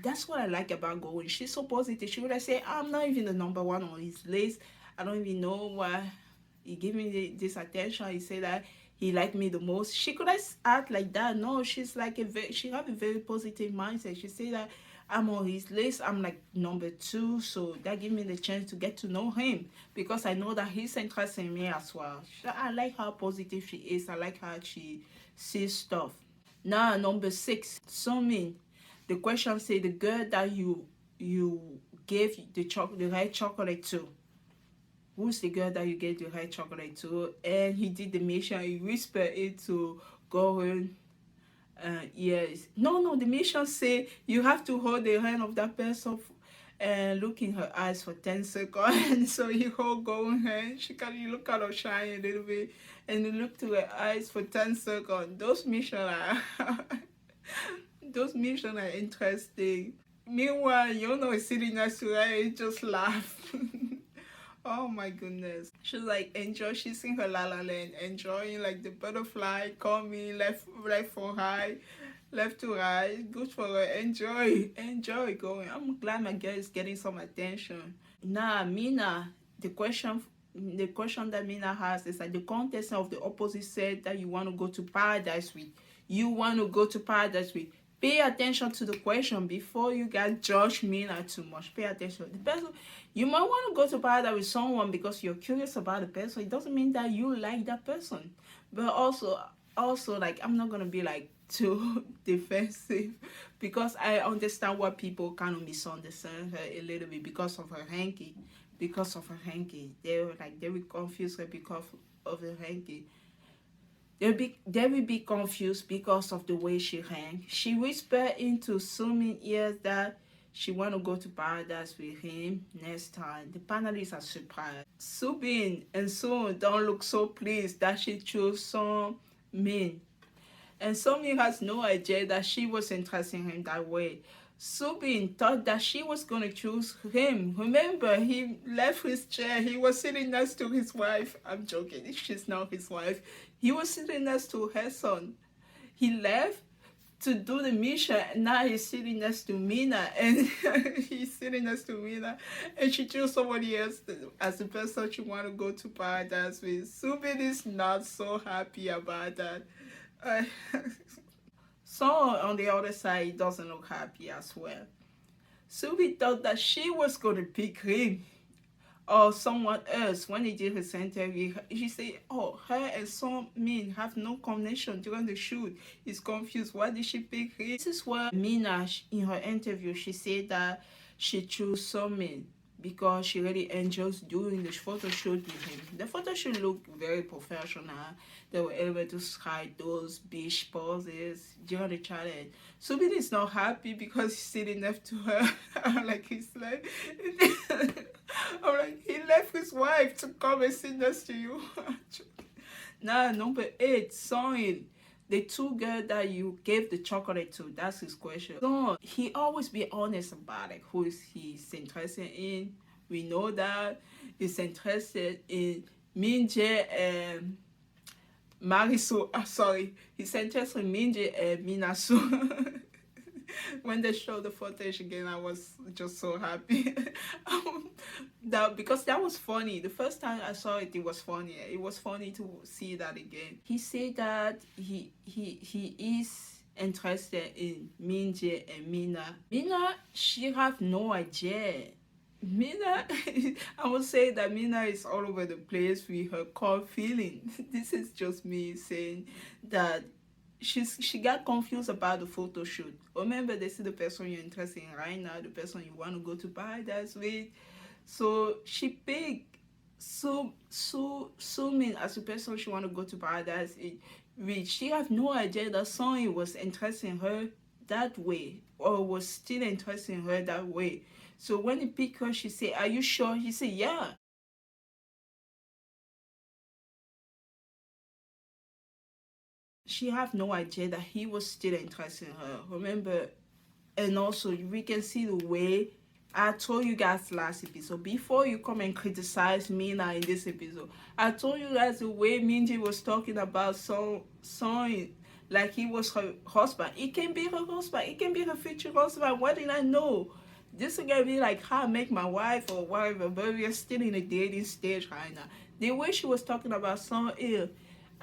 C: that's what I like about Gohun. She's so positive. She would have said, I'm not even the number 1 on his list. I don't even know why he gave me this attention. He said that he liked me the most. She could have act like that. No, she's like she have a very positive mindset. She said that I'm on his list. I'm like number 2, so that give me the chance to get to know him because I know that he's interested in me as well. I like how positive she is. I like how she sees stuff. Now number 6, Sumin. The question say the girl that you gave the red chocolate to. Who's the girl that you gave the red chocolate to? And he did the mission. He whispered it to Goran. Yes. No, the mission say you have to hold the hand of that person and look in her eyes for 10 seconds. So you hold Goran's hand. You look at her shine a little bit and you look to her eyes for 10 seconds. Those missions are those missions are interesting. Meanwhile, you know, sitting next to her, you just laugh. Oh my goodness. She's like enjoy. She's in her La La Land, enjoying like the butterfly coming left for high, left to right. Good for her. Enjoy going. I'm glad my girl is getting some attention. Now, Mina, the question that Mina has is like the contestant of the opposite said that you want to go to paradise with. You want to go to paradise with. Pay attention to the question before you guys judge Mina too much. Pay attention. The person, you might want to go to paradise with someone because you're curious about the person. It doesn't mean that you like that person. But also like I'm not gonna be like too defensive because I understand why people kind of misunderstand her a little bit because of her hanky. Because of her hanky. They will confuse her because of her hanky. They will be confused because of the way she hang. She whispered into Sumin's ears that she want to go to paradise with him next time. The panelists are surprised. Subin and Sun don't look so pleased that she chose Sumin. And Sumin has no idea that she was interested in him that way. Subin thought that she was going to choose him. Remember, he left his chair. He was sitting next to his wife. I'm joking. She's not his wife. He was sitting next to her son. He left to do the mission. And now he's sitting next to Mina. And he's sitting next to Mina. And she chose somebody else as the person she want to go to paradise with. Subin is not so happy about that. So on the other side, he doesn't look happy as well. Subi thought that she was going to pick him or someone else. When he did his interview, she said, oh, her and Min have no connection during the shoot. He's confused. Why did she pick him? This is where Mina, in her interview, she said that she chose Min because she really enjoys doing the photo shoot with him. The photo shoot looked very professional. They were able to hide those beach poses during the challenge. Subin is not happy because he's sitting next to her. Like he's like, I'm like, he left his wife to come and sit next to you. Now, number 8, Soil. The 2 girls that you gave the chocolate to, that's his question. So he always be honest about it. Who is he's interested in? We know that he's interested in Minje and Marisu. Sorry, he's interested in Minje and Minasu. When they showed the footage again, I was just so happy. Because that was funny. The first time I saw it, it was funny. It was funny to see that again. He said that he is interested in Minje and Mina. Mina, she have no idea. Mina, I would say that Mina is all over the place with her core feeling. This is just me saying that she got confused about the photo shoot. Remember, this is the person you're interested in right now, the person you want to go to paradise with. So she picked Sumin as the person she want to go to paradise with. She have no idea that Sonny was interested in her that way or was still interested in her that way. So when he picked her, she said, are you sure? He said, yeah. She have no idea that he was still interested in her. Remember, and also we can see the way I told you guys last episode, before you come and criticize Mina in this episode, I told you guys the way Minji was talking about Son like he was her husband. It can be her husband. It can be her future husband. What did I know? This is gonna be like how I make my wife or whatever, but we are still in a dating stage right now. The way she was talking about Son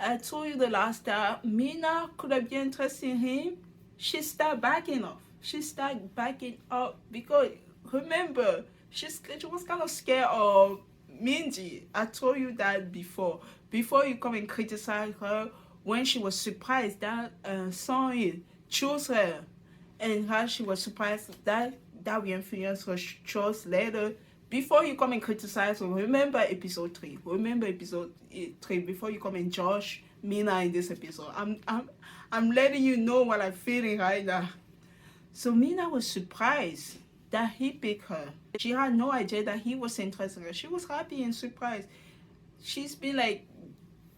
C: I told you the last time, Mina could have been interested in him. She started backing off. she started backing up because remember she was kind of scared of Minji. I told you that before. Before you come and criticize her, when she was surprised that Song chose her, and how she was surprised that that will influence her choice later. Before you come and criticize her, remember episode 3. Remember episode 3 before you come and judge Mina in this episode. I'm letting you know what I'm feeling right now. So Mina was surprised that he picked her. She had no idea that he was interested in her. She was happy and surprised. She's been like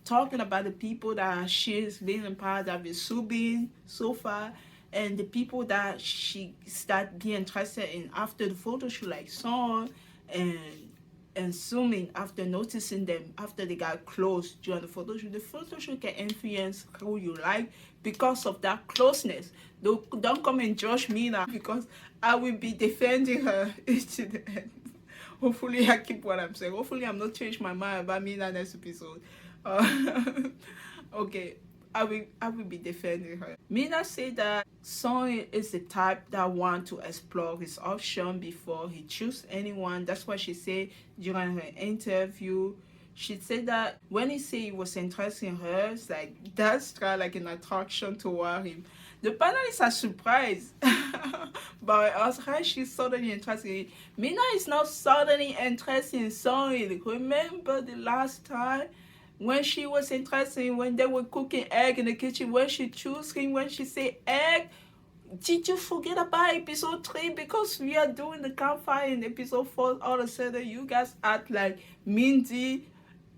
C: talking about the people that she's been in part of with Subin so far, and the people that she started being interested in after the photo shoot, like Song and Sumin, after noticing them after they got close during the photo shoot. The photo shoot can influence who you like because of that closeness. Don't come and judge me now because I will be defending her to the end. Hopefully I keep what I'm saying. Hopefully I'm not change my mind about me in the next episode. Okay, I will be defending her. Mina said that Song is the type that want to explore his option before he choose anyone. That's what she said during her interview. She said that when he said he was interested in her, it's like that's kind of like an attraction toward him. The panelists are surprised by us how she's suddenly interested in it. Mina is not suddenly interested in Song. Remember the last time when she was interested in when they were cooking egg in the kitchen, when she chose him, when she said egg? Did you forget about episode 3? Because we are doing the campfire in episode 4, all of a sudden you guys act like Mindy,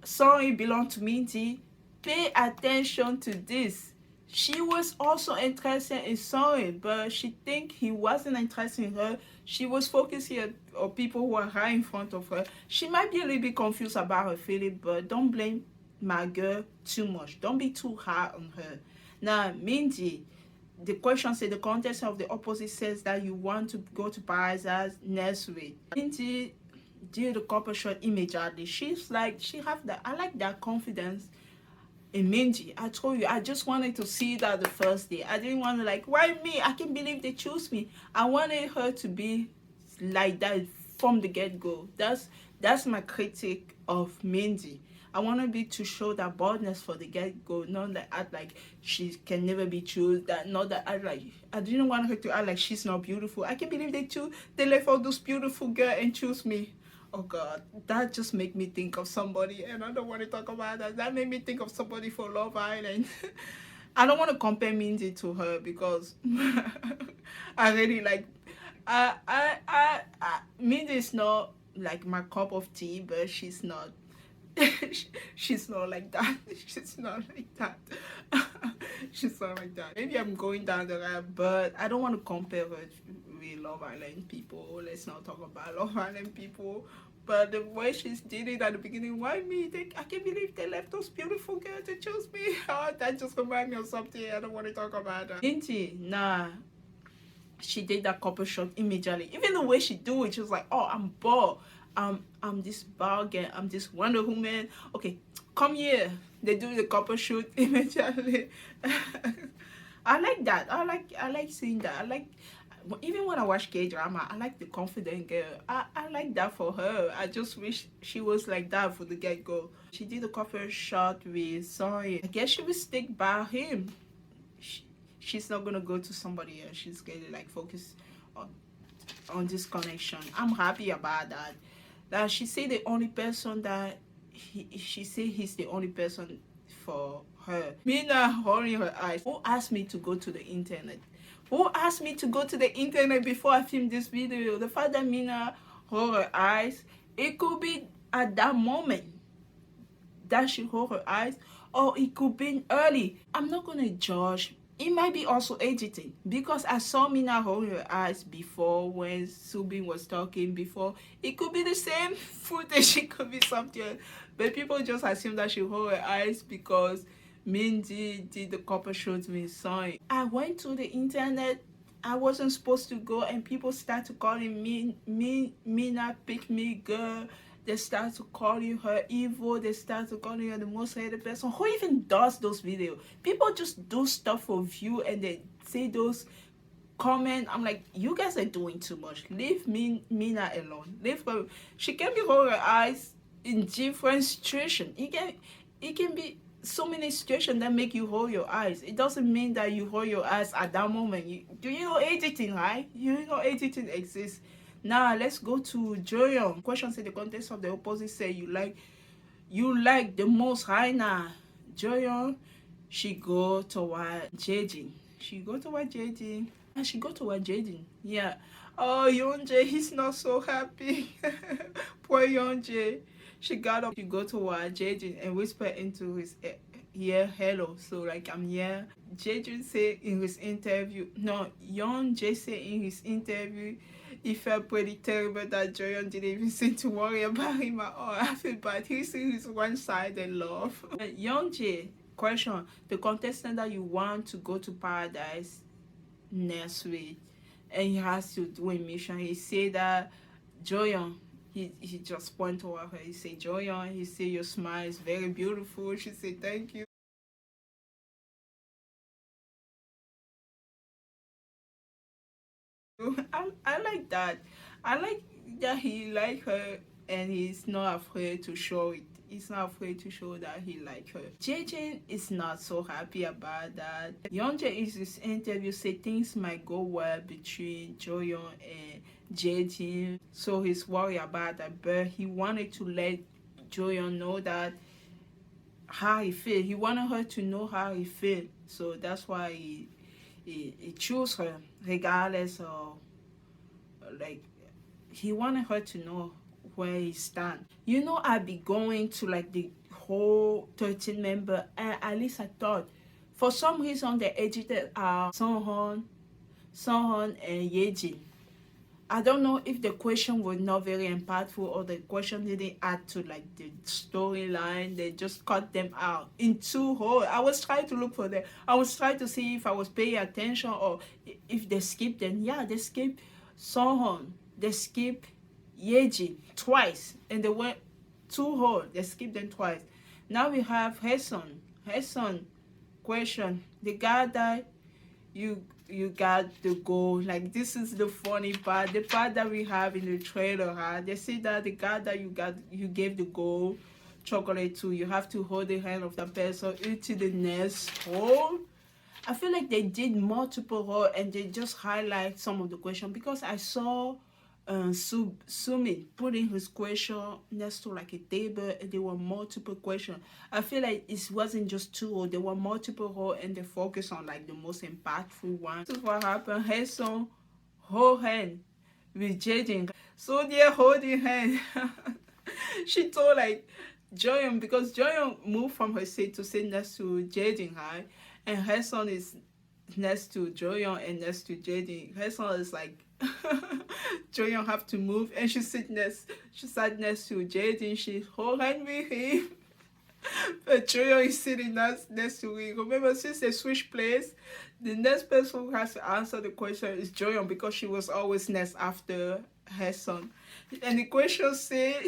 C: Song belong to Mindy. Pay attention to this. She was also interested in Song, but she think he wasn't interested in her. She was focusing on people who are right in front of her. She might be a little bit confused about her feeling, but don't blame my girl too much. Don't be too hard on her. Now, Mindy, the question said the contest of the opposite says that you want to go to Parisa's next week. Mindy did the couple shot immediately. She's like, she have that. I like that confidence in Minji. I told you, I just wanted to see that the first day. I didn't want to like, why me? I can't believe they chose me. I wanted her to be like that from the get-go. That's my critique of Minji. I want to be to show that boldness for the get-go, not that act like she can never be chosen. That not that act like I didn't want her to act like she's not beautiful. I can't believe they left all those beautiful girls and choose me. Oh God, that just make me think of somebody, and I don't want to talk about that. That made me think of somebody for Love Island. I don't want to compare Mindy to her because I really like. Mindy is not like my cup of tea, but she's not. She's not like that. She's not like that. She's not like that. Maybe I'm going down the road, but I don't want to compare her with Love Island people. Let's not talk about Love Island people. But the way she's did it at the beginning, why me? I can't believe they left those beautiful girls to choose me. Oh, that just reminds me of something. I don't want to talk about that. Inti, nah. She did that couple shot immediately. Even the way she do it, she was like, oh, I'm bored. I'm this bargain. I'm this Wonder Woman. Okay, come here. They do the couple shoot immediately. I like that. I like seeing that. I like even when I watch K-drama, I like the confident girl. I like that for her. I just wish she was like that for the get-go. She did a couple shot with Song. I guess she will stick by him. She's not gonna go to somebody else. She's gonna like focus on this connection. I'm happy about that. That she say the only person that she say he's the only person for her. Mina holding her eyes. Who asked me to go to the internet? Who asked me to go to the internet before I filmed this video? The fact that Mina hold her eyes, it could be at that moment that she hold her eyes, or it could be early. I'm not gonna judge. It might be also editing because I saw Mina hold her eyes before when Subin was talking before. It could be the same footage, it could be something, but people just assume that she hold her eyes because Mindy did the couple shows with Song. I went to the internet. I wasn't supposed to go, and people started calling me Mina pick me girl. They start to calling her evil. They start to calling her the most hated person. Who even does those videos? People just do stuff for view and they say those comment. I'm like, you guys are doing too much. Leave Mina alone. Leave her. She can be hold her eyes in different situations. It can be so many situations that make you hold your eyes. It doesn't mean that you hold your eyes at that moment. Do you know editing, right? You know editing exists. Now let's go to Joyon. Question say the context of the opposite say you like the most right now. Joyon, she go toward Jaden. She go toward Jaden. And she go toward Jaden. Yeah. Oh, Yonje, he's not so happy. Poor Yonje. She got up. She go toward Jaden and whisper into his ear, hello. So like I'm here. Jaden say in his interview. No, Yonje say in his interview. He felt pretty terrible that Joyon didn't even seem to worry about him at all. I feel bad. He sees his one-sided love. Young J, question: the contestant that you want to go to paradise next week, and he has to do a mission. He said that Joyon. He just point toward her. He said, Joyon. He said your smile is very beautiful. She said thank you. I like that. I like that he like her and he's not afraid to show it. He's not afraid to show that he like her. JJ is not so happy about that. Yonje is this interview say things might go well between Joyon and JJ, so he's worried about that. But he wanted to let Joyon know that how he feel. He wanted her to know how he feel. So that's why he chose her regardless of like he wanted her to know where he stand. You know, I'd be going to like the whole 13 member, and at least I thought for some reason they edited Songhon and Yejin. I don't know if the question was not very impactful or the question didn't add to like the storyline. They just cut them out in two whole. I was trying to look for them. I was trying to see if I was paying attention or if they skipped them. Yeah, they skipped Songhon. They skipped Yeji twice, and they went two whole. They skipped them twice. Now we have Heson. Heson question: the guy that you got the goal. Like this is the funny part. The part that we have in the trailer, huh? They say that the guy that you gave the goal chocolate to, you have to hold the hand of the person into the next hole. I feel like they did multiple hole and they just highlight some of the question because I saw Sumi putting his question next to like a table and there were multiple questions. I feel like it wasn't just two or there were multiple holes and they focused on like the most impactful one. This is what happened. Hason hold hand with Jaden. So they're holding hand. She told like Joyon because Joyon moved from her seat to sit next to Jaden, right? And Hason is next to Joyon and next to Jaden. Hason is like Joyon have to move and she sat next to Jaden. She hold hand with him. But Joyon is sitting next to him. Remember, since they switch place, the next person who has to answer the question is Joyon because she was always next after her son. And the question say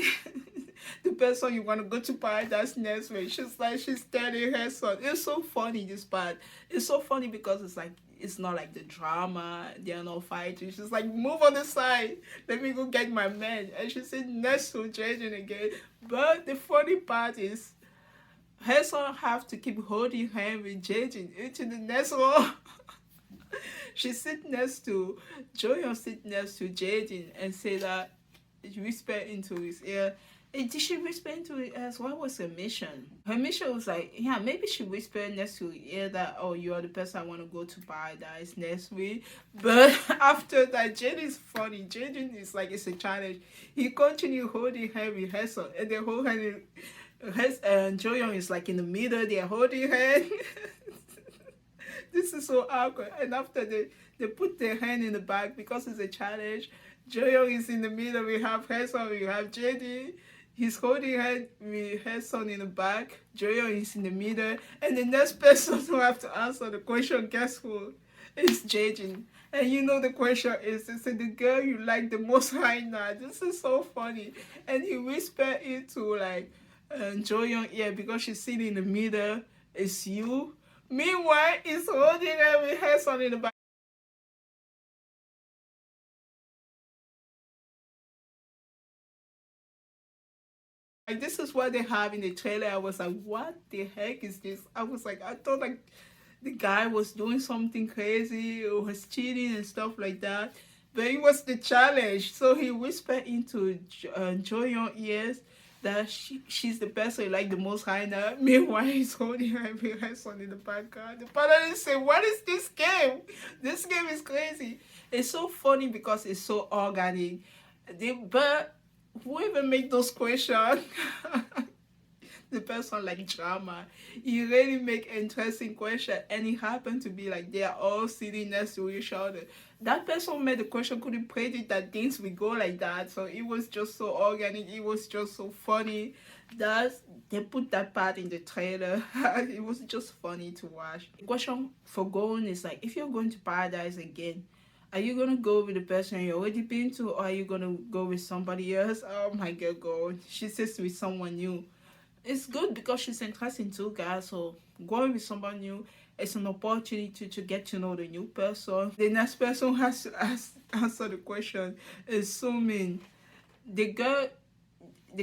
C: the person you want to go to paradise next week. She's telling her son. It's so funny, this part. It's so funny because it's like it's not like the drama, they're not fighting. She's like, move on the side, let me go get my man. And she said next to Jaden again. But the funny part is her son have to keep holding hand with Jaden into the next one. She sit next to Joyon, sit next to Jaden and say that whisper into his ear. Did she whisper into his ear? What was her mission? Her mission was like, yeah, maybe she whispered next to his ear that, oh, you are the person I want to go to paradise next week. But after that, Jaden is funny. Jaden is like, it's a challenge. He continued holding her with her son, and the whole hand, and Joyon is like in the middle. They're holding her. This is so awkward. And after they put their hand in the back because it's a challenge. Joyon is in the middle. We have her son. We have JD. He's holding her with her son in the back. Joyon is in the middle. And the next person who have to answer the question, guess who? It's Jaden. And you know the question is, they said the girl you like the most right now. This is so funny. And he whispered into like Joyon ear because she's sitting in the middle. It's you. Meanwhile, he's holding her with her son in the back. Like, this is what they have in the trailer. I was like, what the heck is this? I was like, I thought like the guy was doing something crazy or was cheating and stuff like that. But it was the challenge. So he whispered into Jo Young's ears that she's the person he like the most right now. Meanwhile, he's holding her son in the background. The panelists say, what is this game? This game is crazy. It's so funny because it's so organic. But whoever make those questions, the person like drama, he really make interesting question, and it happened to be like they are all sitting next to each other. That person made the question couldn't predict that things would go like that, so it was just so organic. It was just so funny that they put that part in the trailer. It was just funny to watch. The question for going is like, if you're going to paradise again, are you gonna go with the person you already been to, or are you gonna go with somebody else? Oh my god, she says with someone new. It's good because she's interesting too, guys. So going with someone new, it's an opportunity to get to know the new person. The next person has to answer the question. Assuming the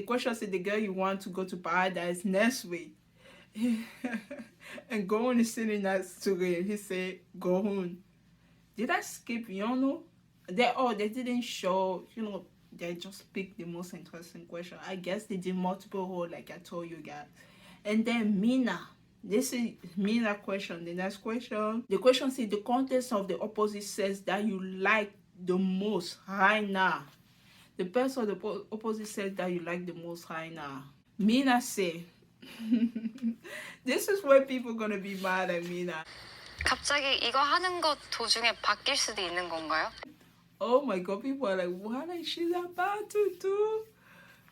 C: question said the girl you want to go to paradise next week. And Gohun is sitting next to him. He said, Gohun. Did I skip Yono? They didn't show, they just picked the most interesting question. I guess they did multiple roles, like I told you guys. And then Mina. This is Mina question. The next question. The question says the contest of the opposite sex that you like the most right now. The person of the opposite sex that you like the most right now. Mina say. This is where people gonna be mad at Mina.
D: 갑자기 이거 하는 것 도중에 바뀔 수도 있는 건가요?
C: Oh my god, people are like, what is she about to do?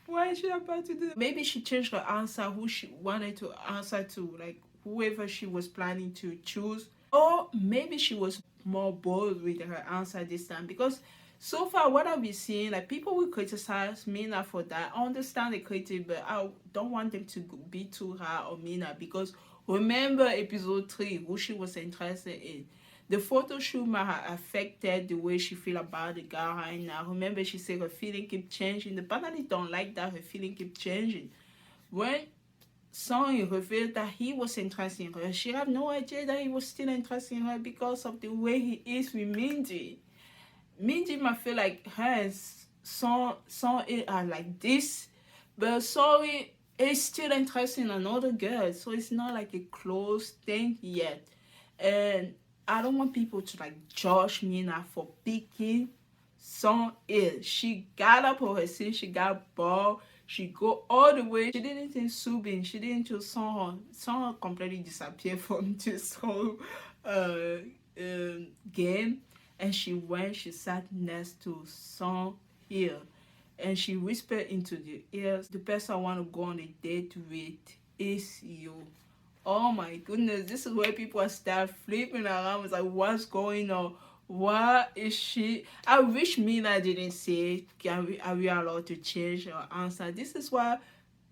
C: Why is she about to do? Maybe she changed her answer, who she wanted to answer to, like whoever she was planning to choose. Or maybe she was more bold with her answer this time. Because so far, what I've been seeing, like people will criticize Mina for that. I understand the critic, but I don't want them to be too hard on Mina. Because remember episode 3, who she was interested in. The photo shoot might have affected the way she feel about the guy right now. Remember, she said her feeling keep changing. The panelists don't like that. Her feeling keep changing. When Song revealed that he was interested in her, she had no idea that he was still interested in her because of the way he is with Minji. Minji might feel like her and Song are like this, but Sorry is still interested in another girl. So it's not like a close thing yet. And I don't want people to like judge Mina for picking Song Il. She got up on her seat, she got ball, she go all the way. She didn't think Subin, she didn't choose Song. Song completely disappeared from this whole game. And she sat next to Song Il. And she whispered into the ears, the person I want to go on a date with is you. Oh my goodness, this is where people start flipping around. It's like, what's going on? What is she? I wish Mina didn't say, are we allowed to change her answer? This is why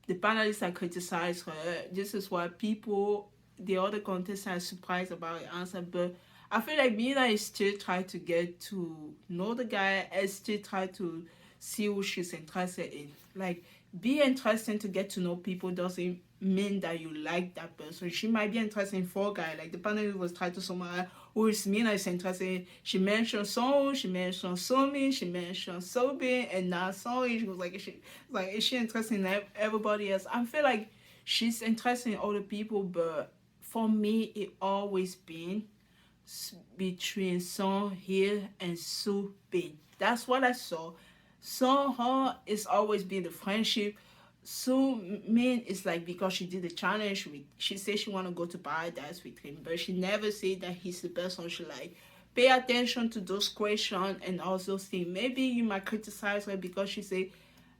C: the panelists are criticized her. This is why people, the other contestants, are surprised about her answer. But I feel like Mina is still trying to get to know the guy and still try to see who she's interested in. Like, be interested to get to know people doesn't mean that you like that person. She might be interested in 4 guys. Like the panel was trying to summarize who is Mina is interested in. She mentioned Song, she mentioned Somi, she mentioned Sobin, and now Song. She was like, is she interested in everybody else? I feel like she's interested in other people, but for me, it always been between Song Hill and Su Bin. That's what I saw. Song Ho is always been the friendship. Su Min is like because she did the challenge with, she said she want to go to paradise with him, but she never said that he's the person she like. Pay attention to those questions and also see, maybe you might criticize her because she say,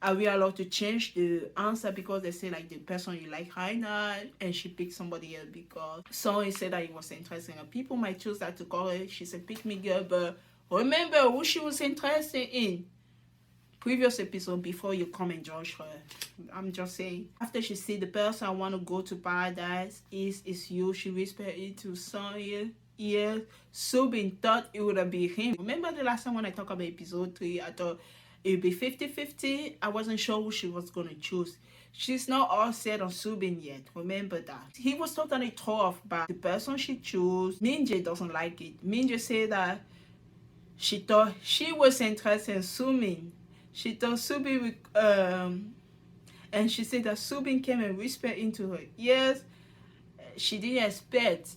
C: are we allowed to change the answer because they say like the person you like right now, and she picked somebody else because someone said that he was interested in her. People might choose that to call her, she's a pick me girl, but remember who she was interested in. Previous episode before you come and judge her. I'm just saying. After she said the person I want to go to paradise is you, she whispered it to Song ear. Subin thought it would have been him. Remember the last time when I talked about episode 3, I thought it would be 50-50. I wasn't sure who she was going to choose. She's not all set on Subin yet. Remember that. He was totally thrown off by the person she chose. Minji doesn't like it. Minji said that she thought she was interested in Sumin. She thought Subin would, and she said that Subin came and whispered into her ears. She didn't expect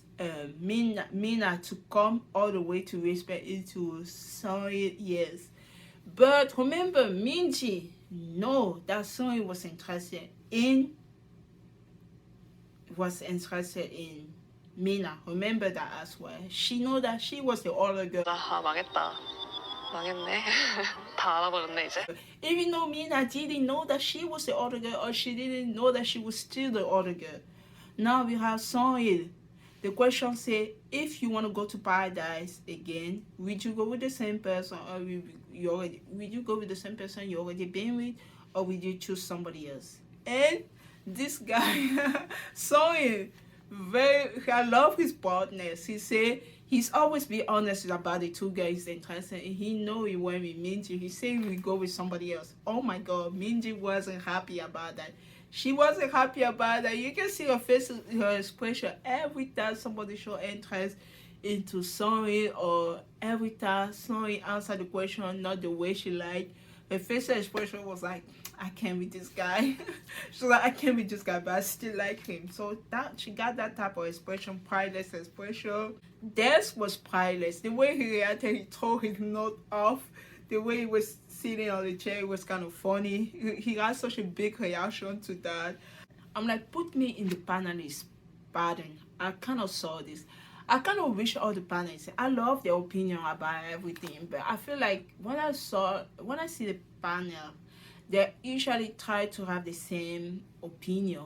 C: Mina to come all the way to whisper into Sonye's ears. But remember, Minji know that Sonye was interested in Mina. Remember that as well. She know that she was the other girl.
B: 아 망했다. 망했네. 다 알아버렸네 이제.
C: Even though Mina didn't know that she was the other girl, or she didn't know that she was still the other girl. Now we have Sonye. The question say, if you want to go to paradise again, would you go with the same person, or would you go with the same person you already been with, or would you choose somebody else? And this guy, Sonye, I love his boldness. He say he's always be honest about the two guys interested, and he know he went with Minji. He say we go with somebody else. Oh my God, Minji wasn't happy about that. She wasn't happy about that. You can see her face, her expression every time somebody show interest into Sonye, or every time Sonye answer the question not the way she liked. Her facial expression was like, I can't with this guy. She's like, I can't with this guy, but I still like him. So that she got that type of expression, prideless expression. Des was prideless. The way he reacted, he threw his note off. The way he was sitting on the chair was kind of funny. He had such a big reaction to that. I'm like, put me in the panelists' pattern. I kind of saw this. I kind of wish all the panelists, I love their opinion about everything, but I feel like when I see the panel, they usually try to have the same opinion.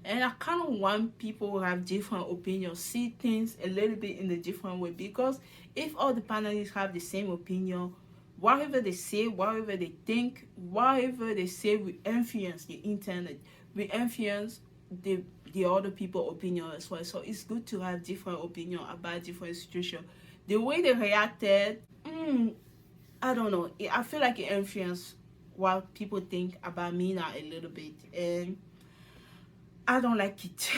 C: And I kind of want people who have different opinions, see things a little bit in a different way, because if all the panelists have the same opinion, whatever they say, whatever they think, whatever they say will influence the internet, will influence the other people's opinion as well. So it's good to have different opinion about different situations. The way they reacted, I don't know. I feel like it influenced what people think about Mina a little bit, and I don't like it.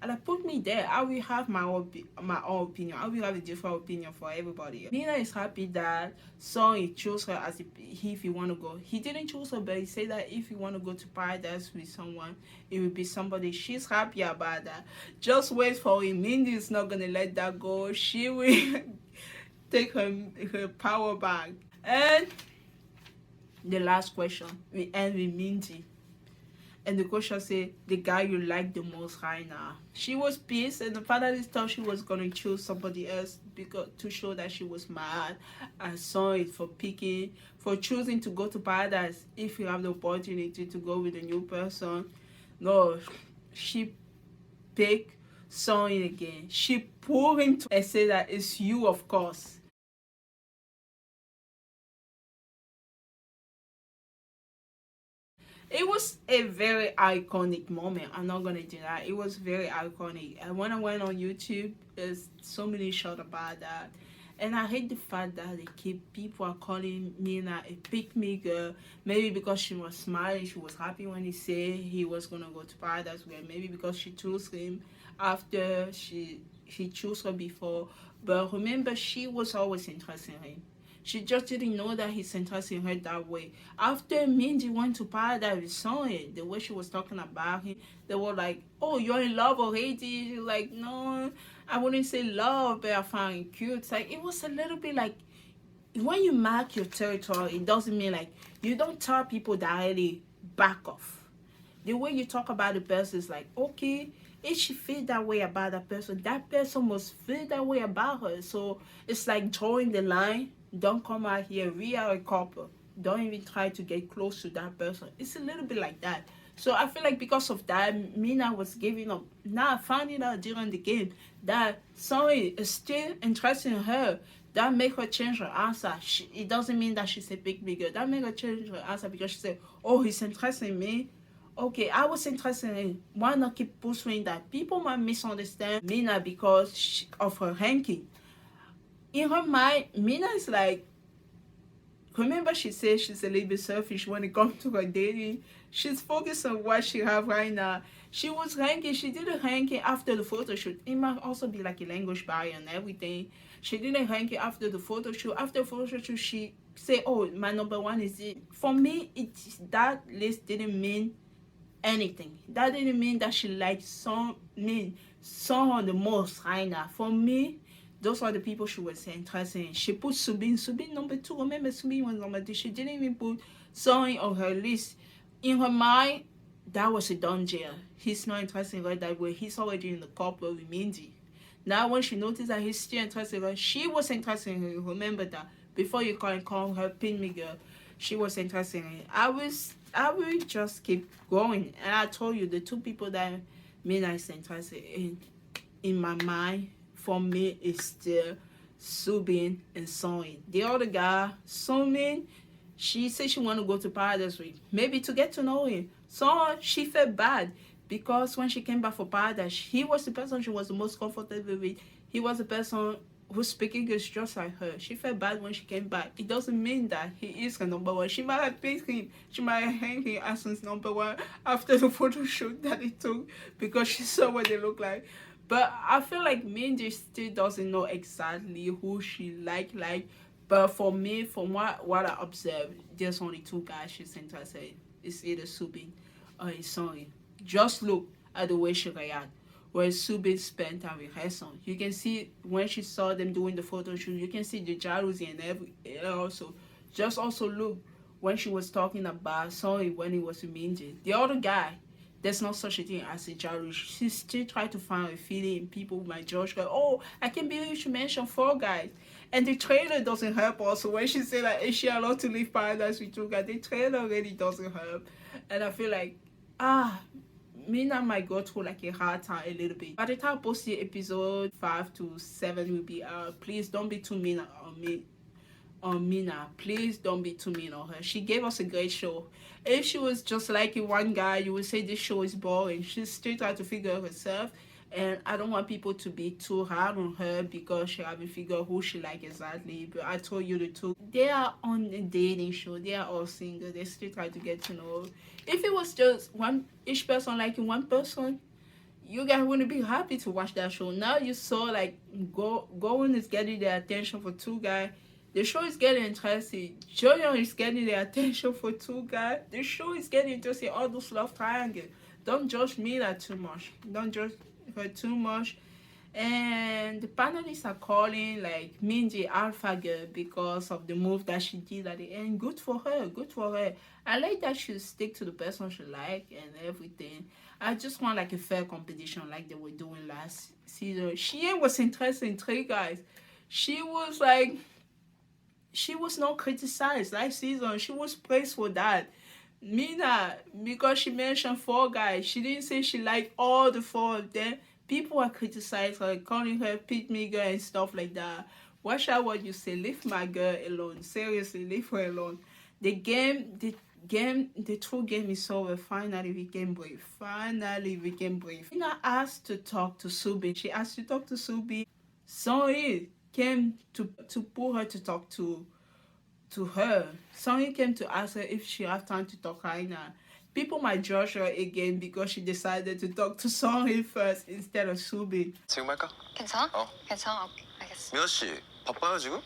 C: And I put me there. I will have my own opinion. I will have a different opinion for everybody. Mina is happy that Sonye chose her as if he want to go. He didn't choose her, but he said that if you want to go to paradise with someone, it will be somebody. She's happy about that. Just wait for him. Mindy is not gonna let that go. She will take her power back. And the last question, we end with Mindy. And the question said, the guy you like the most right now. She was pissed, and the panelist thought she was going to choose somebody else because to show that she was mad. I saw it for choosing to go to paradise if you have the opportunity to go with a new person. No, she picked Sonye again. She pulled him to and said that it's you, of course. It was a very iconic moment. I'm not gonna deny. It was very iconic. And when I went on YouTube, there's so many shots about that. And I hate the fact that people are calling Mina a pick-me girl. Maybe because she was smiling, she was happy when he said he was gonna go to paradise with her. Maybe because she chose him after she chose her before. But remember, she was always interested in him. She just didn't know that he's interested in her that way. After Minji went to paradise with Sonye, the way she was talking about him, they were like, oh, you're in love already? She's like, no, I wouldn't say love, but I found it cute. It's like, it was a little bit like, when you mark your territory, it doesn't mean like, you don't tell people directly back off. The way you talk about the person is like, okay, if she feel that way about that person must feel that way about her. So it's like drawing the line. Don't come out here, we are a couple. Don't even try to get close to that person. It's a little bit like that. So I feel like because of that, Mina was giving up. Now finding out during the game that Sonye is still interested in her, that make her change her answer. It doesn't mean that she's a big girl. That make her change her answer because she said, oh, he's interested in me. Okay, I was interested in him. Why not keep pursuing that? People might misunderstand Mina because of her ranking. In her mind, Mina is like, remember she said she's a little bit selfish when it comes to her dating. She's focused on what she have right now. She was ranking. She did a ranking after the photo shoot. It might also be like a language barrier and everything. She didn't rank it after the photo shoot. After the photo shoot, she say, "Oh, my number one is it." For me, that list didn't mean anything. That didn't mean that she liked someone the most right now. For me, those are the people she was interested in. She put Subin number two. Remember, Subin was number two. She didn't even put someone on her list. In her mind, that was a done deal. He's not interested in her that way. He's already in the couple with Mindy. Now, when she noticed that he's still interested in her, she was interested in her. Remember that. Before you can call her pin me girl, she was interested in her. I will just keep going. And I told you, the two people that Mina is interested in my mind, for me, is still Subin and Soin. The other guy, Somin, she said she want to go to Paradise with, maybe to get to know him. So she felt bad because when she came back for Paradise, he was the person she was the most comfortable with. He was the person who speaks English just like her. She felt bad when she came back. It doesn't mean that he is her number one. She might have picked him. She might have hanged him as his number one after the photo shoot that he took because she saw what they look like. But I feel like Mindy still doesn't know exactly who she like. But for me, from what I observed, there's only two guys she's interested in. It's either Subin or his son. Just look at the way she reacted. Where Subin spent time with her son. You can see when she saw them doing the photo shoot, you can see the jealousy and also. Just also look when she was talking about Sonny when he was with Minji. The other guy, there's no such a thing as a jealousy. She still try to find a feeling in people might judge her. Oh, I can't believe she mentioned four guys. And the trailer doesn't help also. When she said that, is she allowed to leave Paradise with two guys? The trailer really doesn't help. And I feel like, Mina might go through like a hard time a little bit. By the time I post the episode 5 to 7 will be out, please don't be too mean on Mina. Please don't be too mean on her. She gave us a great show. If she was just like one guy, you would say this show is boring. She's still trying to figure out herself. And I don't want people to be too hard on her because she haven't figured out who she like exactly. But I told you the two. They are on a dating show. They are all single. They still try to get to know. If it was just each person liking one person, you guys wouldn't be happy to watch that show. Now you saw like Gowan is getting the attention for two guys. The show is getting interesting. Joyon is getting the attention for two guys. The show is getting interesting. All those love triangle. Don't judge me that too much. Don't judge her too much. And the panelists are calling like Minji Alpha Girl because of the move that she did at the end. Good for her. Good for her. I like that she stick to the person she like and everything. I just want like a fair competition like they were doing last season. She was interested in three guys. She was not criticized last season. She was praised for that. Mina, because she mentioned four guys, she didn't say she liked all the four of them. People are criticizing her, calling her pit me girl and stuff like that. Watch out what you say. Leave my girl alone. Seriously, leave her alone. The true game is over. Finally, we can breathe. Mina asked to talk to Subi. She asked to talk to Subi. Sonny came to pull her to talk to her. Sonny came to ask her if she have time to talk right now. People might judge her again because she decided to talk to Sonny first instead of Subi.
A: 지금 할까?
D: 괜찮아?
A: 어.
D: 괜찮아. 오케이, 알겠어.
A: 미나 씨 바빠요 지금?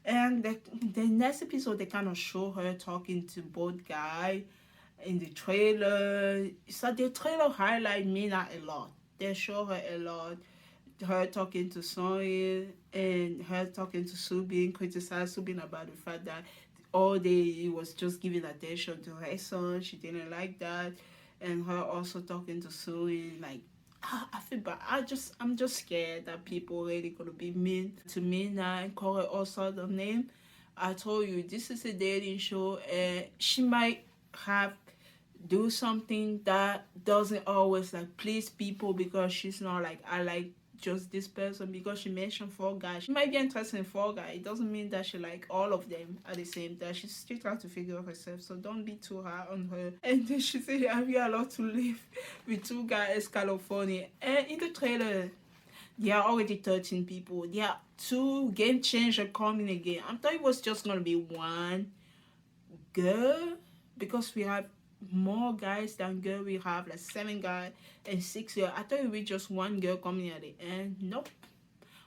C: And the next episode, they kind of show her talking to both guys in the trailer. So the trailer highlight Mina a lot. They show her a lot. Her talking to Sonya and her talking to Subin, criticize Subin about the fact that all day he was just giving attention to her son. She didn't like that. And her also talking to Sonya, like, I feel bad. I'm just scared that people really gonna be mean to me now and call her all sorts of names. I told you this is a dating show and she might have do something that doesn't always like please people because she's not like I like just this person because she mentioned four guys. She might be interested in four guys. It doesn't mean that she like all of them at the same time. She's still trying to figure out herself, so don't be too hard on her. And then she said, "Are you allowed to live with two guys, California?" And in the trailer, There are already 13 people. There are 2 game changer coming again. I thought it was just gonna be 1 girl, because we have more guys than girl. We have like 7 guys and 6 girls. I thought it would be just 1 girl coming at the end. Nope.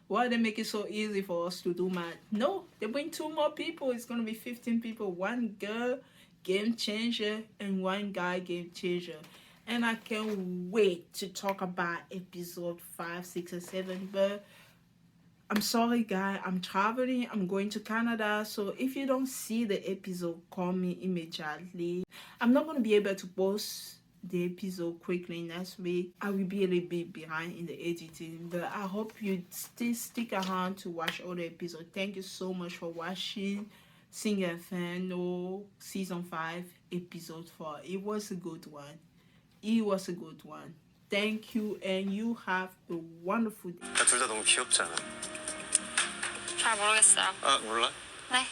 C: Why they make it so easy for us to do math? No, they bring 2 more people. It's gonna be 15 people. 1 girl game changer and 1 guy game changer. And I can't wait to talk about episode 5, 6, and 7. But I'm sorry, guys. I'm traveling. I'm going to Canada. So if you don't see the episode coming immediately, I'm not going to be able to post the episode quickly next week. I will be a little bit behind in the editing. But I hope you still stick around to watch all the episodes. Thank you so much for watching Inferno season 5 episode 4. It was a good one. It was a good one. Thank you, and you have a wonderful day.
A: 둘 다 너무 귀엽지 않아?
D: 잘 모르겠어요.
A: 아 몰라?
D: 네.